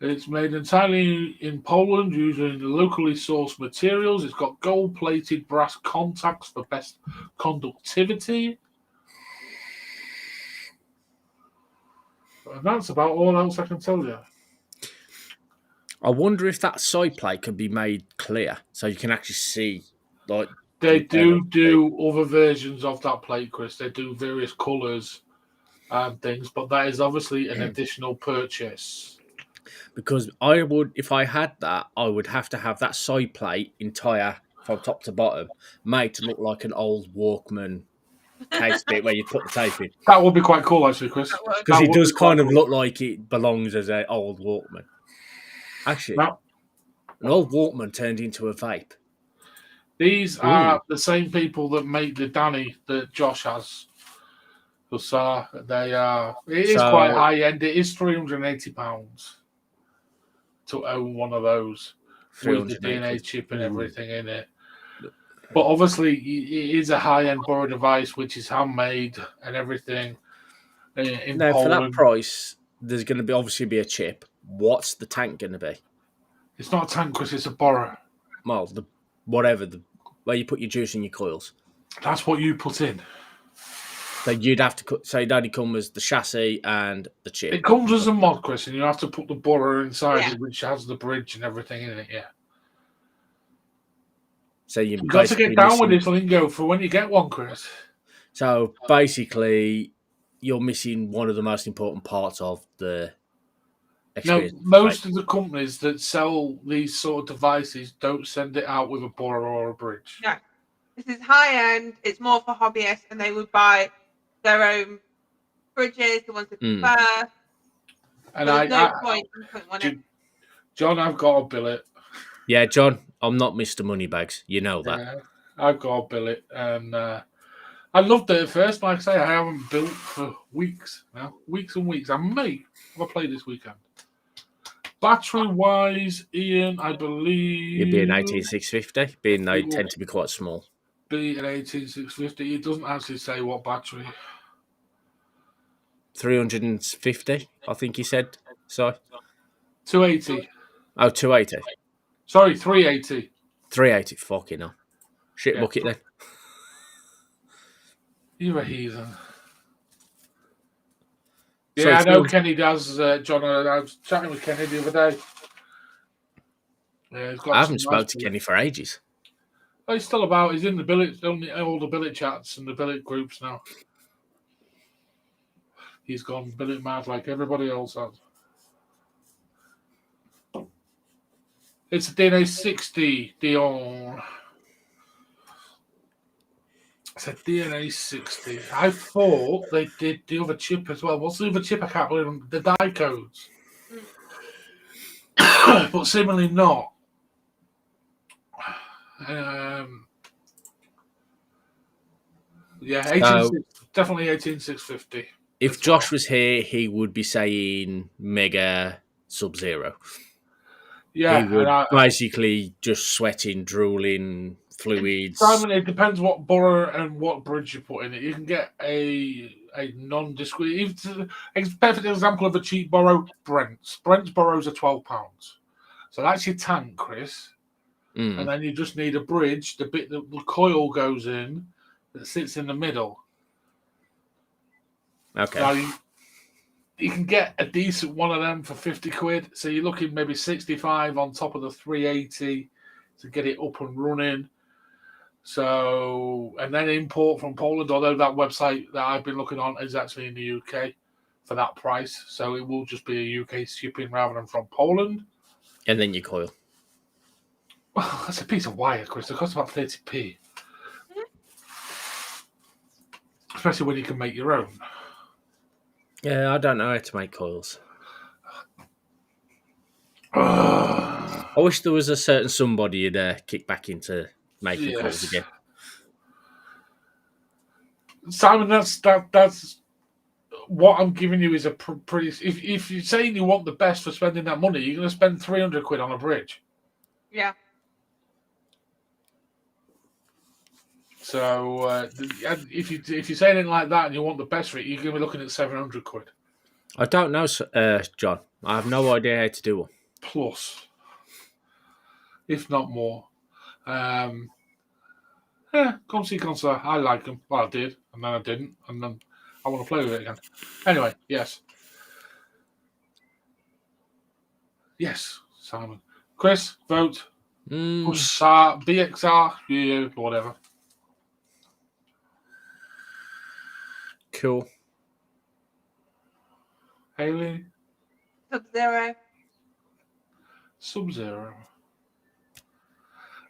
It's made entirely in Poland using locally sourced materials. It's got gold-plated brass contacts for best conductivity. And that's about all else I can tell you. I wonder if that side plate can be made clear so you can actually see. Like they do other versions of that plate, Chris. They do various colours and things, but that is obviously an additional purchase. Because I would, if I had that, I would have to have that side plate entire from top to bottom made to look like an old Walkman case bit where you put the tape in. That would be quite cool, actually, Chris. Because it does kind of look like it belongs as an old Walkman. Actually, an old Walkman turned into a vape. These are the same people that make the Danny that Josh has. They are. It is quite high end. It is £380 to own one of those with the DNA chip and everything in it. But obviously, it is a high end burrow device, which is handmade and everything. In now, Poland. for that price, there's going to be obviously be a chip. What's the tank going to be? It's not a tank, Chris. It's a burrow. Well, where you put your juice and your coils. That's what you put in. So you'd have to say it only comes as the chassis and the chip. It comes as a mod, Chris, and you have to put the burrow inside it, which has the bridge and everything in it. Yeah. So you've got to get down with this lingo for when you get one, Chris. So basically, you're missing one of the most important parts of the experience. No, most of the companies that sell these sort of devices don't send it out with a burrow or a bridge. No. This is high end. It's more for hobbyists, and they would buy their own bridges, the ones they prefer. And there's no point in putting one in. John, I've got a billet. Yeah, John, I'm not Mr. Moneybags. You know that. Yeah, I've got a billet, and I loved it at first. Like I say, I haven't built for weeks now. Weeks and weeks. I may have a play this weekend. Battery-wise, Ian, I believe... It'd be an 18650, being they tend to be quite small. be an 18650. It doesn't actually say what battery. 350, I think he said. So, 280. oh, 280. Sorry, 380. 380, fucking hell. Shit Yeah. bucket then. You're a heathen. So Yeah, I know 300 Kenny does, John. I was chatting with Kenny the other day. Yeah, he's got I haven't some nice spoke to Kenny for ages. Oh, he's still about. He's in the billet, all the billet chats and the billet groups now. He's gone billet mad like everybody else has. It's a DNA 60 Dion. It's a DNA 60. I thought they did the other chip as well. What's the other chip? I can't believe them. The die codes. But seemingly not. Yeah, 18, definitely 18650. If Josh was here, he would be saying Mega Sub-Zero. Yeah, he would basically just sweating, drooling, fluids. Simon, it depends what borough and what bridge you put in it. You can get a non-discrete. A perfect example of a cheap borough, Brent's. Brent's borrows are £12. So that's your tank, Chris. And then you just need a bridge, the bit that the coil goes in, that sits in the middle. Okay. Now you can get a decent one of them for 50 quid. So you're looking maybe 65 on top of the 380 to get it up and running. So, and then import from Poland, although that website that I've been looking on is actually in the UK for that price. So it will just be a UK shipping rather than from Poland. And then your coil. Well, that's a piece of wire, Chris. It costs about 30p. Especially when you can make your own. Yeah, I don't know how to make coils. I wish there was a certain somebody you'd kick back into making coils again. Simon, that's what I'm giving you is a pretty. If you're saying you want the best for spending that money, you're going to spend 300 quid on a bridge. Yeah. So if you're saying it like that and you want the best for it, you're going to be looking at 700 quid. I don't know, John. I have no idea how to do one. Plus, if not more. Concert. I like them. Well, I did, and then I didn't, and then I want to play with it again. Anyway, yes. Yes, Simon. Chris, vote. BXR, yeah, whatever. Cool. Haley? Sub-Zero. Sub-Zero.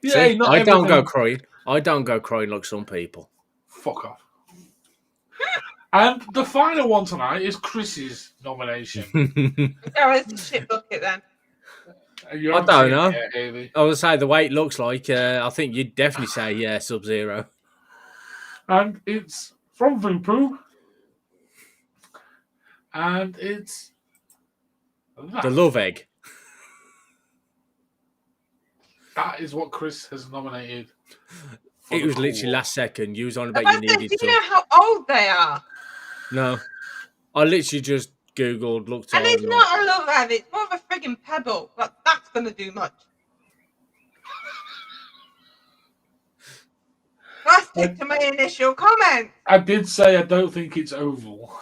Yeah, I don't go crying. I don't go crying like some people. Fuck off. And the final one tonight is Chris's nomination. It's a shit bucket then. I don't know. I would say the way it looks like, I think you'd definitely say Sub-Zero. And it's from Voopoo. And it's the Love Egg. That is what Chris has nominated. It was literally last second. You was on about you needed to. Do you know how old they are? No. I literally just Googled, looked and on. And it's not a love egg, it's more of a frigging pebble. But that's going to do much. I stick to my initial comment. I did say I don't think it's oval.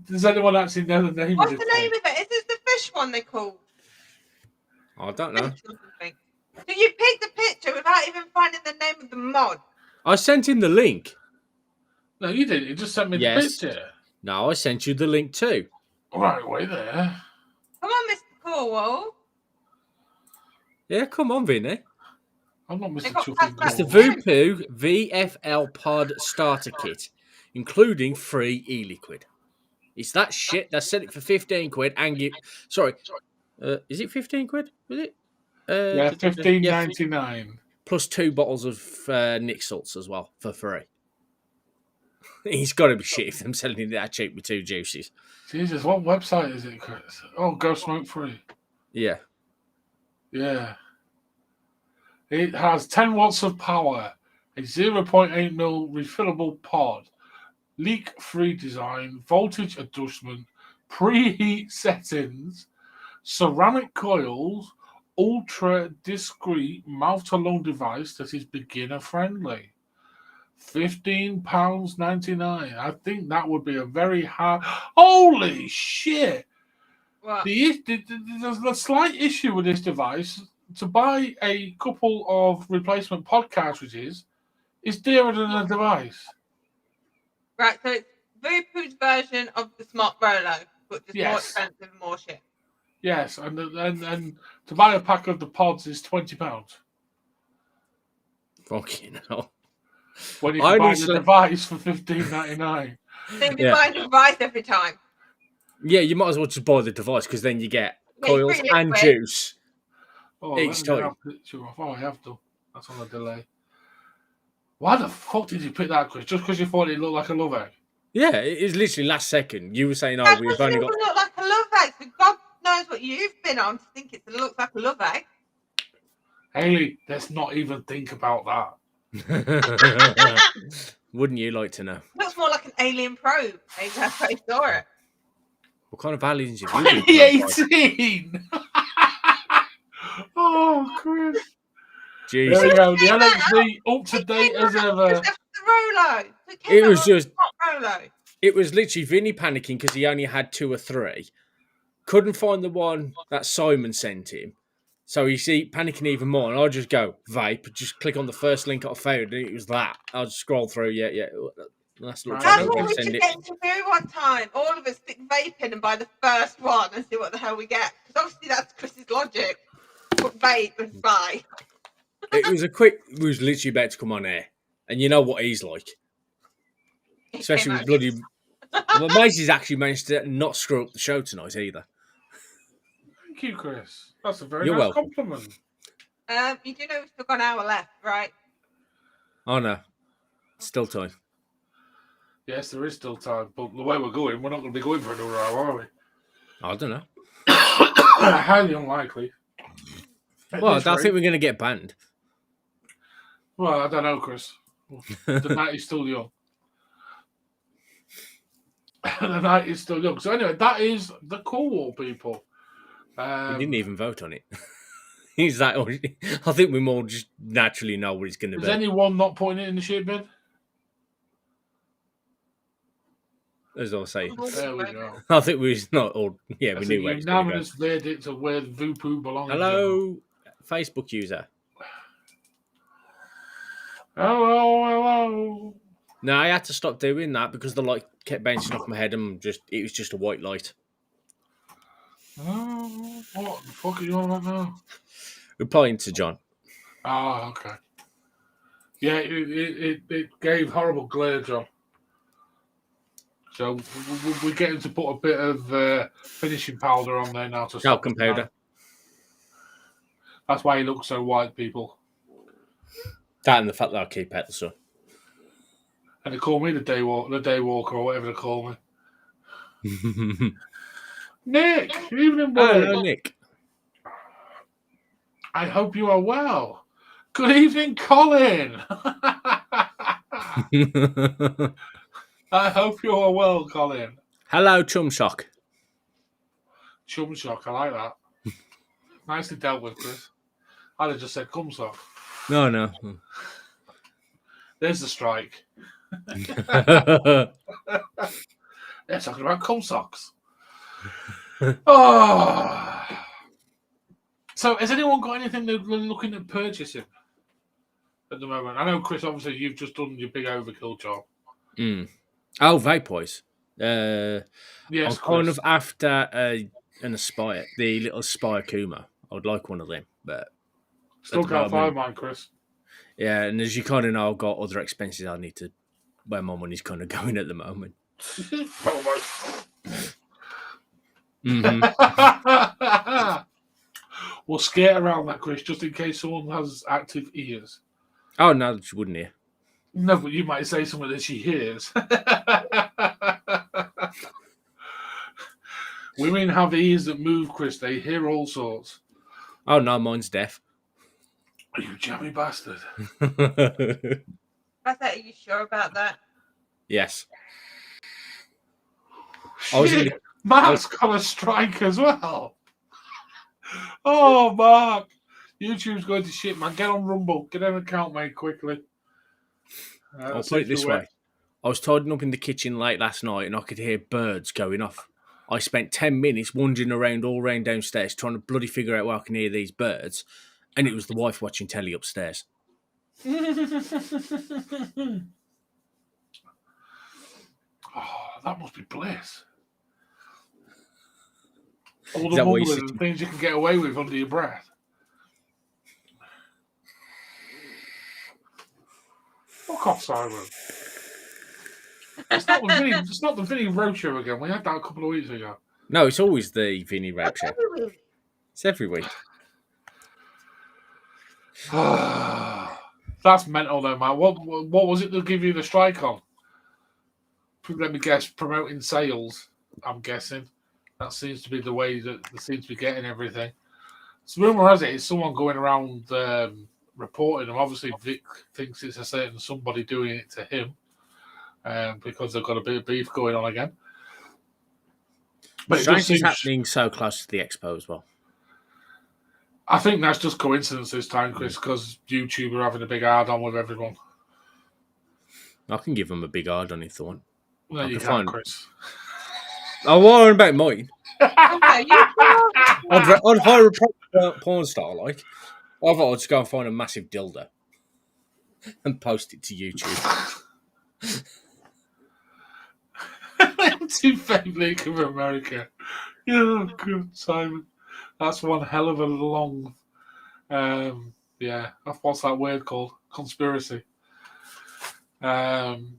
Does anyone actually know the name What's of it? What's the name of it? Is it the fish one they call? I don't know. So you picked the picture without even finding the name of the mod? I sent him the link. No, you didn't. You just sent me the picture. No, I sent you the link too. Right, wait there. Come on, Mr. Corwell. Yeah, come on, Vinny. I'm not Mr. Chuffing. It's the Voopoo VFL Pod Starter Kit, including free e-liquid. It's that shit. They sell it for 15 quid and you... Sorry. Is it 15 quid? Was it? Yeah, $15.99. Plus 2 bottles of Nick salts as well for free. He's got to be shit if them selling it that cheap with 2 juices. Jesus, what website is it, Chris? Oh, Go Smoke Free. Yeah. Yeah. It has 10 watts of power, a 0.8 mil refillable pod, leak-free design, voltage adjustment, preheat settings, ceramic coils, ultra discreet mouth-to-lung device that is beginner-friendly. £15.99. I think that would be a very high. Holy shit! What? There's a slight issue with this device. To buy a couple of replacement pod cartridges is dearer than a device. Right, so it's Vapor's version of the Smart Rolo, but just more Yes. expensive and more shit. Yes, and to buy a pack of the pods is £20. Fucking hell. When you I can buy honestly- the device for £15.99. So you'd be Yeah. buying a device every time. Yeah, you might as well just buy the device because then you get Yeah, coils free and liquid. juice. Oh, Each let me time. get that picture off. Oh, I have done. That's on a delay. Why the fuck did you pick that, Chris? Just because you thought it looked like a love egg? Yeah, it is literally last second. You were saying, That we've doesn't only even got. look like a love egg. So God knows what you've been on to think it looks like a love egg. Haley, let's not even think about that. Wouldn't you like to know? Looks more like an alien probe. Maybe that's how you saw it. What kind of aliens have you been killed by? 2018! Oh, Chris. There Jesus. we go. The LXV up to date as ever. The Rolo. It was just. Rolo. It was literally Vinny panicking because he only had 2 or 3. Couldn't find the one that Simon sent him. So he's panicking even more. And I'll just go, vape. Just click on the first link I found. And it was that. I'll just scroll through. Yeah. That's Right, That's I what don't we think should get to do one time. All of us stick vaping and buy the first one and see what the hell we get. Because obviously that's Chris's logic. Put vape and buy. It was literally about to come on air. And you know what he's like. Especially with bloody. Well, Maisie's actually managed to not screw up the show tonight either. Thank you, Chris. That's a very You're nice welcome. compliment. You do know we've still got an hour left, right? Oh no. Still time. Yes, there is still time, but the way we're going, we're not going to be going for another hour, are we? I don't know. Highly unlikely. At Well, I this don't rate. think we're going to get banned. Well, I don't know, Chris. The night is still young. The night is still young. So anyway, that is the Cool Wall, people. We didn't even vote on it. He's that. I think we more just naturally know what it's going to Is be. anyone not putting it in the shit bin? As I say, There we go. I think we was not all. Yeah, we That's knew a where it's going to go. unanimous verdict of where the Voopoo belongs. Hello, Facebook user. Hello. No, I had to stop doing that because the light kept bouncing off my head and it was just a white light. Oh, what the fuck are you on about now? Replying to John. Oh, okay. Yeah, it gave horrible glare, John. So we're getting to put a bit of finishing powder on there now to stop Talcum powder. That's why he looks so white, people. That and the fact that I keep out the sun. And they call me the day walker or whatever they call me. Nick, evening, buddy. Hello, Nick. I hope you are well. Good evening, Colin. I hope you are well, Colin. Hello, Chum Shock. Chum shock, I like that. Nicely dealt with, Chris. I'd have just said cum sock. No. There's the strike. They're talking about cum socks. Oh. So, has anyone got anything they're looking at purchasing at the moment? I know, Chris, obviously, you've just done your big overkill job. Oh, vape-wise. Yes, I'm kind of after an Aspire, the little Aspire Kuma. I would like one of them, but Still can't find mine, Chris. Yeah, and as you kind of know, I've got other expenses I need to where my money's kind of going at the moment. We'll skate around that, Chris, just in case someone has active ears. Oh, no, she wouldn't hear. No, but you might say something that she hears. Women have ears that move, Chris. They hear all sorts. Oh, no, mine's deaf. You jammy bastard. I thought, are you sure about that? Yes. I was in Shit, Mark's got a strike as well. Oh, Mark. YouTube's going to shit, man. Get on Rumble. Get an account made quickly. I'll put it this way. I was tidying up in the kitchen late last night and I could hear birds going off. I spent 10 minutes wandering around all round downstairs trying to bloody figure out where I can hear these birds. And it was the wife watching telly upstairs. Oh, that must be bliss. All Is the that what mumbling and things you can get away with under your breath. Fuck off, Simon. It's not the Vinny Roadshow again. We had that a couple of weeks ago. No, it's always the Vinny Rap Show. It's every week. That's mental though, man. What was it that give you the strike on? Let me guess, promoting sales, I'm guessing. That seems to be the way that they seem to be getting everything. So rumour has it, it's someone going around reporting them. Obviously, Vic thinks it's a certain somebody doing it to him because they've got a bit of beef going on again. But Strange is happening so close to the expo as well. I think that's just coincidence this time, Chris, because YouTube are having a big hard on with everyone. I can give them a big hard on if they want. No, you can't, Chris. I worry about mine. Okay, I'd hire a porn star, like. I thought I'd just go and find a massive dildo and post it to YouTube. To Vape League of America. Oh, good, Simon. That's one hell of a long, what's that word called? Conspiracy. Colin,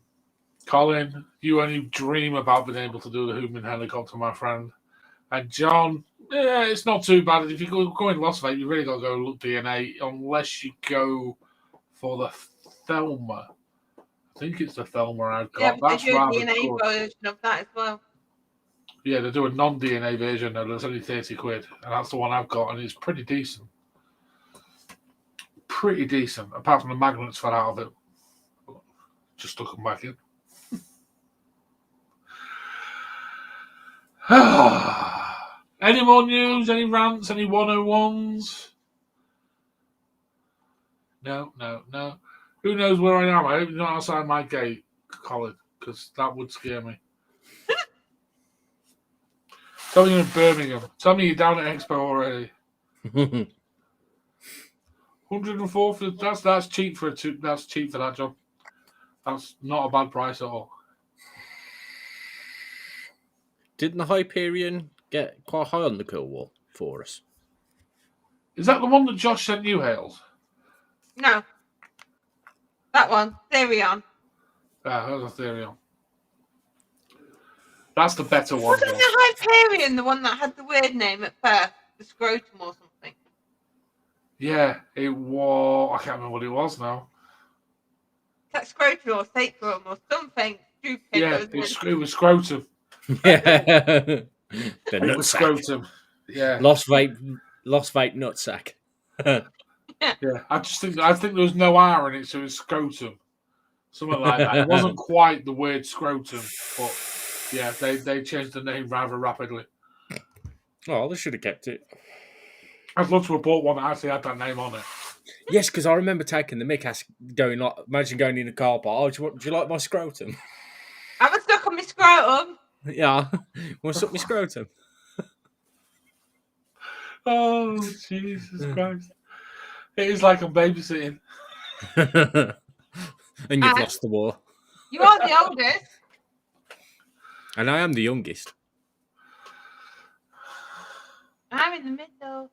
you only dream about being able to do the Hoopman helicopter, my friend. And John, it's not too bad. If you go in Las Vegas, you really got to go look DNA, unless you go for the Thelma. I think it's the Thelma I've got. Yeah, but that's they do a rather DNA good. version of that as well. Yeah, they do a non-DNA version, though. That's only 30 quid. And that's the one I've got, and it's pretty decent. Pretty decent, apart from the magnets fell out of it. Just stuck them back in. Any more news? Any rants? Any 101s? No. Who knows where I am? I hope you're not outside my gate, Colin, because that would scare me. Tell me you're in Birmingham. Tell me you're down at Expo already. 104 for that's cheap for that's cheap for that job. That's not a bad price at all. Didn't the Hyperion get quite high on the kill wall for us? Is that the one that Josh sent you, Hales? No. That one. Therion. Ah, that was a Therion. That's the better one. Wasn't the Hyperion the one that had the weird name at first? The scrotum or something? Yeah, it was. I can't remember what it was now. That scrotum or sacrum or something stupid. Yeah, it was scrotum. Yeah. It was scrotum. Yeah. Lost vape nutsack. Yeah, I think there was no R in it, so it was scrotum. Something like that. It wasn't quite the word scrotum, but yeah, they changed the name rather rapidly. Oh, they should have kept it. I'd love to have bought one that actually had that name on it. Yes, because I remember taking the mick, imagine going in a car park. Oh, do you like my scrotum? I was stuck on my scrotum. Yeah. Want to suck my scrotum? Oh, Jesus Christ. It is like I'm babysitting. And you've lost the war. You are the oldest. And I am the youngest. I'm in the middle.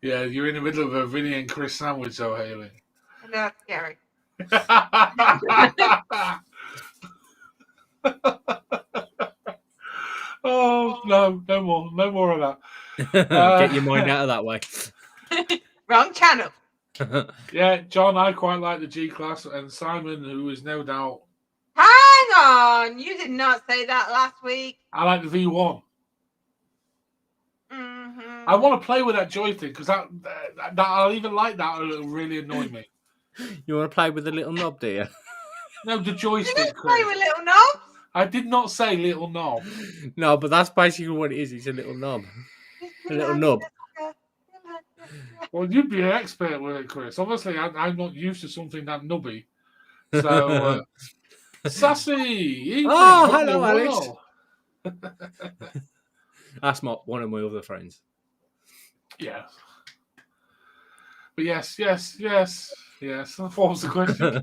Yeah, you're in the middle of a Vinny and Chris sandwich, though, Haley. I know, that's scary. Oh, no more of that. Get your mind out of that way. Wrong channel. Yeah, John, I quite like the G-Class, and Simon, who is no doubt... Hang on! You did not say that last week. I like the V1. Mm-hmm. I want to play with that joystick because that I'll even like that. It'll really annoy me. You want to play with the little knob, do you? No, the You joystick. didn't play Chris. with little knobs. I did not say little knob. No, but that's basically what it is. It's a little knob. A little nub. Well, you'd be an expert with it, Chris. Obviously, I'm not used to something that nubby. So, Sassy, evening. Oh, Hope hello, you're Alex. well. That's one of my other friends. Yes. But yes. What was the question?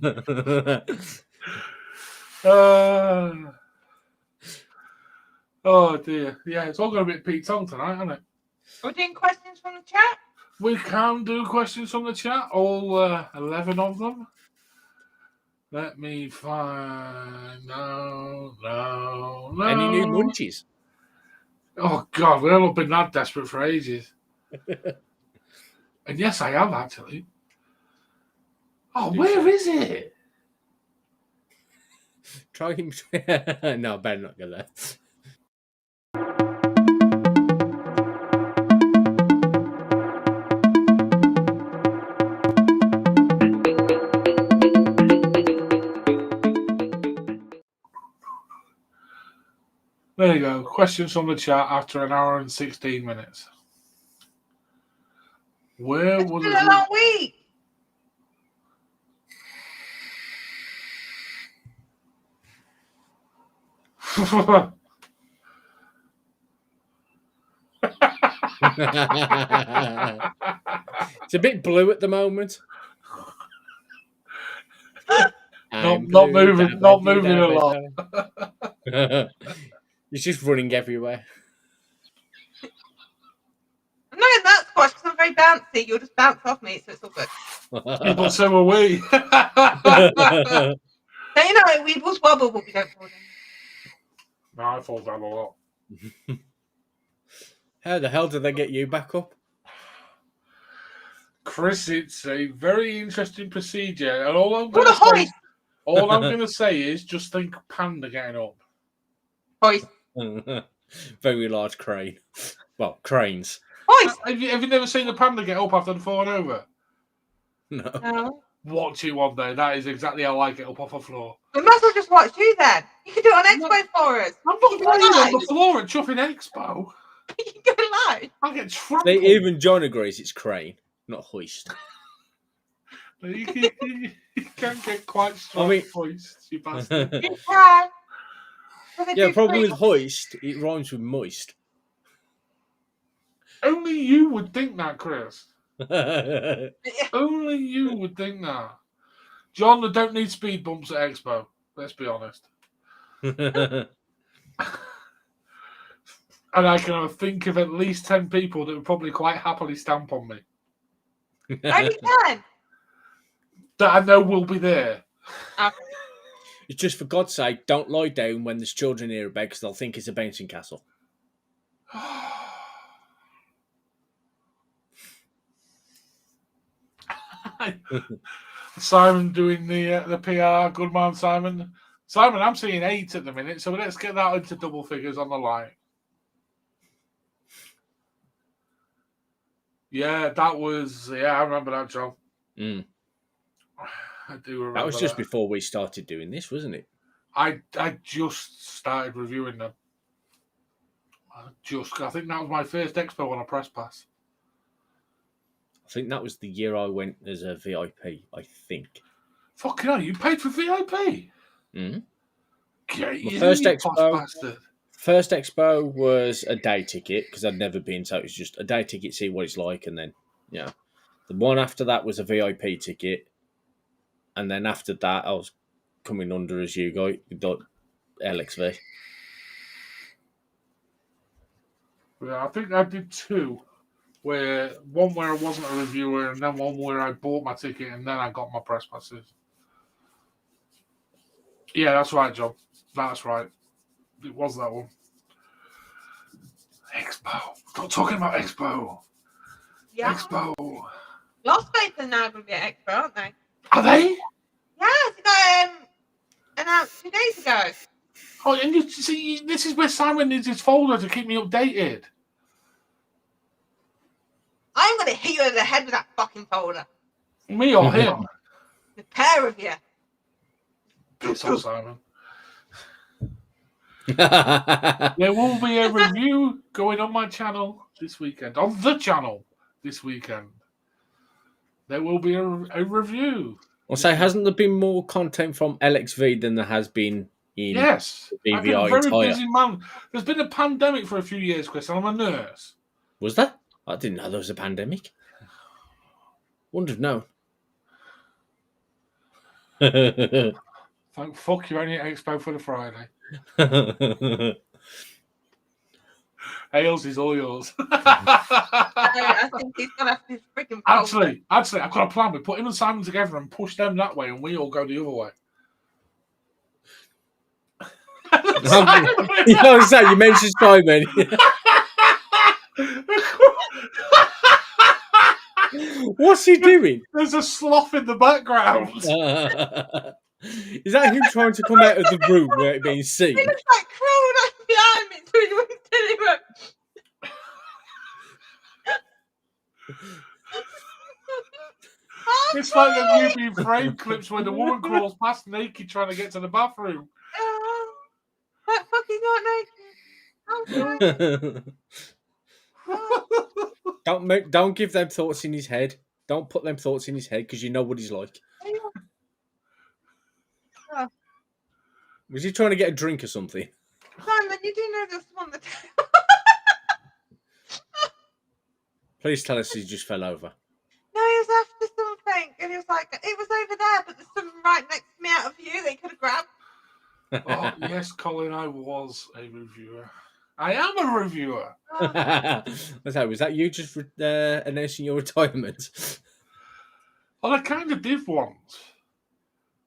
Oh dear. Yeah, it's all going to be Pete Tong tonight, isn't it? Are we doing questions from the chat? We can do questions from the chat, all 11 of them. Let me find. No. Any new munchies? Oh God, we've not been that desperate for ages. And yes, I have actually. Oh, where is it? Try him. No, I better not go there. There you go. Questions from the chat after an hour and 16 minutes. Where It's was been it? a long week. It's a bit blue at the moment. not moving a lot. He's just running everywhere. I'm not in that squash because I'm very bouncy. You'll just bounce off me, so it's all good. But so are we. So you know, we will wobble, but we don't fall down. No, I fall down a lot. How the hell did they get you back up? Chris, it's a very interesting procedure. And all I'm What a hoist! going to say is just think panda getting up. Hoist. Very large crane. Well, cranes. Hoist! Have you never seen a panda get up after falling over? No. No. Watch it one day. That is exactly how I get up off a floor. We might as well just watch you then. You can do it on Expo for us. I'm not You can playing go on live. the floor at Chuffing Expo. You can go live. I get trampled. Even John agrees it's crane, not hoist. You can get quite strong hoists, you bastard. You can. Yeah, problem with hoist, it rhymes with moist. Only you would think that, Chris. Only you would think that. John, they don't need speed bumps at Expo. Let's be honest. And I can think of at least 10 people that would probably quite happily stamp on me. Only 10. That I know will be there. Okay. It's just, for God's sake, don't lie down when there's children near a bed because they'll think it's a bouncing castle. Simon doing the PR. Good man, Simon. Simon, I'm seeing 8 at the minute, so let's get that into double figures on the line. Yeah, that was... Yeah, I remember that, John. Mm. I do remember That was just before we started doing this, wasn't it? I just started reviewing them. I think that was my first expo on a press pass. I think that was the year I went as a VIP, I think. Fucking hell, you paid for VIP? Mm. Get My in, first you expo, bastard. first expo was a day ticket because I'd never been, so it was just a day ticket, see what it's like, and then, yeah. The one after that was a VIP ticket, and then after that, I was coming under as you got LXV. Yeah, I think I did 2. One where I wasn't a reviewer, and then one where I bought my ticket, and then I got my press passes. Yeah, that's right, John. That's right. It was that one. Expo. Stop talking about Expo. Yeah. Expo. Lost Faith are now going to be at Expo, aren't they? Are they? Yes, it got announced 2 days ago. Oh, and you see, this is where Simon needs his folder to keep me updated. you in the head with that fucking folder. Me or him? The pair of you. Piss off, Simon. There will be a review going on my channel this weekend. On the channel this weekend. There will be a review. I'll say, hasn't there been more content from LXV than there has been in Yes. I've been a BVI very entire? busy man. There's been a pandemic for a few years, Chris, and I'm a nurse. Was there? I didn't know there was a pandemic. Wouldn't have known. Thank fuck you're only at Expo for the Friday. Hales is all yours. I think he's gonna have his freaking folder. Actually, I've got a plan. We put him and Simon together and push them that way, and we all go the other way. You mentioned Simon. What's he doing? There's a sloth in the background. Is that him trying to come out of the room where it's being seen? He looks like crawling up behind me so he wouldn't tell him. It's like the New Being Framed clips where the woman crawls past naked trying to get to the bathroom. That fucking got naked. Don't give them thoughts in his head. Don't put them thoughts in his head because you know what he's like. Was he trying to get a drink or something? Simon, you do know there's one on the table. Please tell us he just fell over. No, he was after something, and he was like, "It was over there, but there's something right next to me out of view that he could have grabbed." Oh, yes, Colin, I was a reviewer. I am a reviewer. Was that you just announcing your retirement? Well, I kind of did once.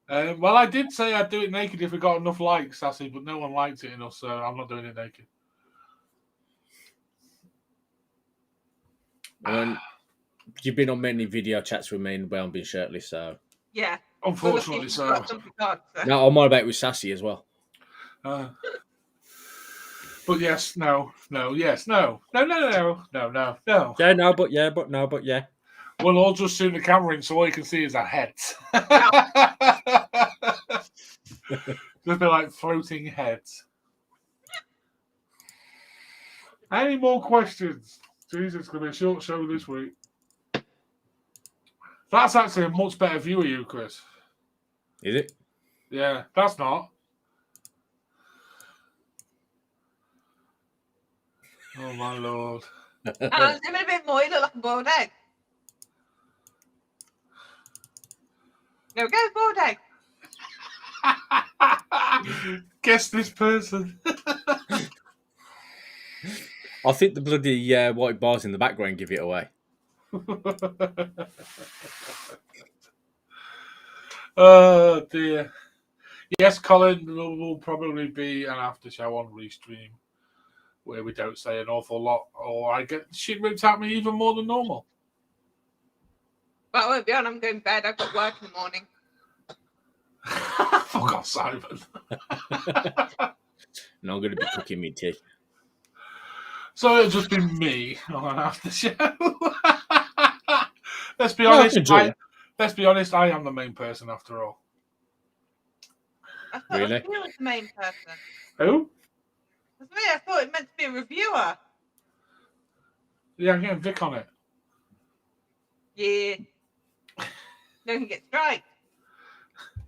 Well, I did say I'd do it naked if it got enough likes, Sassy, but no one liked it enough, so I'm not doing it naked. You've been on many video chats with me and well, been shirtless, so... Yeah. Unfortunately, so. No, I'm on about with Sassy as well. But yes, no, yes, no. Yeah, no, but yeah. We'll all just zoom the camera in so all you can see is our heads. Just be like floating heads. Any more questions? Jesus, it's going to be a short show this week. That's actually a much better view of you, Chris. Is it? Yeah, that's not. Oh, my Lord. Zoom in a bit more, you look like a boiled egg. There we go, boiled egg. Guess this person. I think the bloody white bars in the background give it away. Oh, dear. Yes, Colin, there will probably be an after show on Restream where we don't say an awful lot, or I get shit ripped at me even more than normal. But I won't be on, I'm going to bed. I've got work in the morning. Fuck off, Simon. And I'm going to be cooking me tea. So it'll just be me on an after show. Let's be honest. Let's be honest. I am the main person after all. I thought Really? it was the main person. Who? That's me. I thought it meant to be a reviewer. Yeah, I'm getting Vic on it. Yeah. No one can get strike.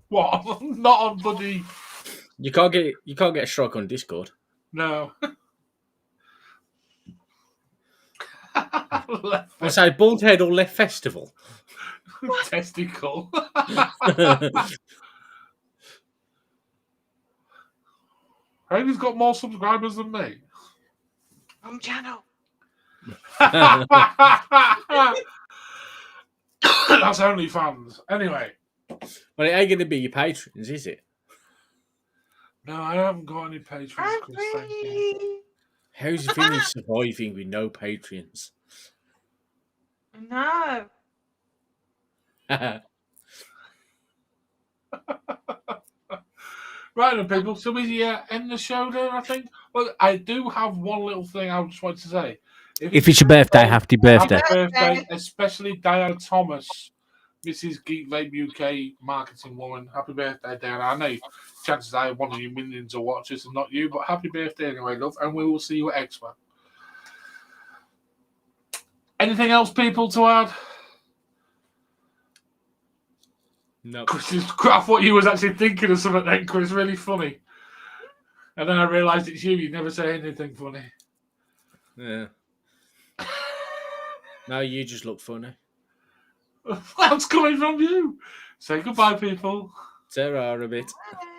What? Not on bloody. You can't get a strike on Discord. No. I say bald head or left festival. Testicle. Who's got more subscribers than me? Wrong channel. That's only fans. Anyway. Well, it ain't going to be your patrons, is it? No, I haven't got any patrons, I'm Chris. Thank you. free. How's Vinny surviving with no patrons? No. Right then, people. So we end the show there, I think. Well, I do have one little thing I just wanted to say. If it's your birthday, happy birthday. Happy birthday, especially Diana Thomas, Mrs. Geek Vape UK marketing woman. Happy birthday, Diana. I know chances are one of your millions of watchers and not you, but happy birthday anyway, love, and we will see you at Expo. Anything else, people, to add? No. I thought you was actually thinking of something then, Chris. Really funny. And then I realised it's you. You never say anything funny. Yeah. No, you just look funny. That's coming from you. Say goodbye, people. There are a bit. Bye.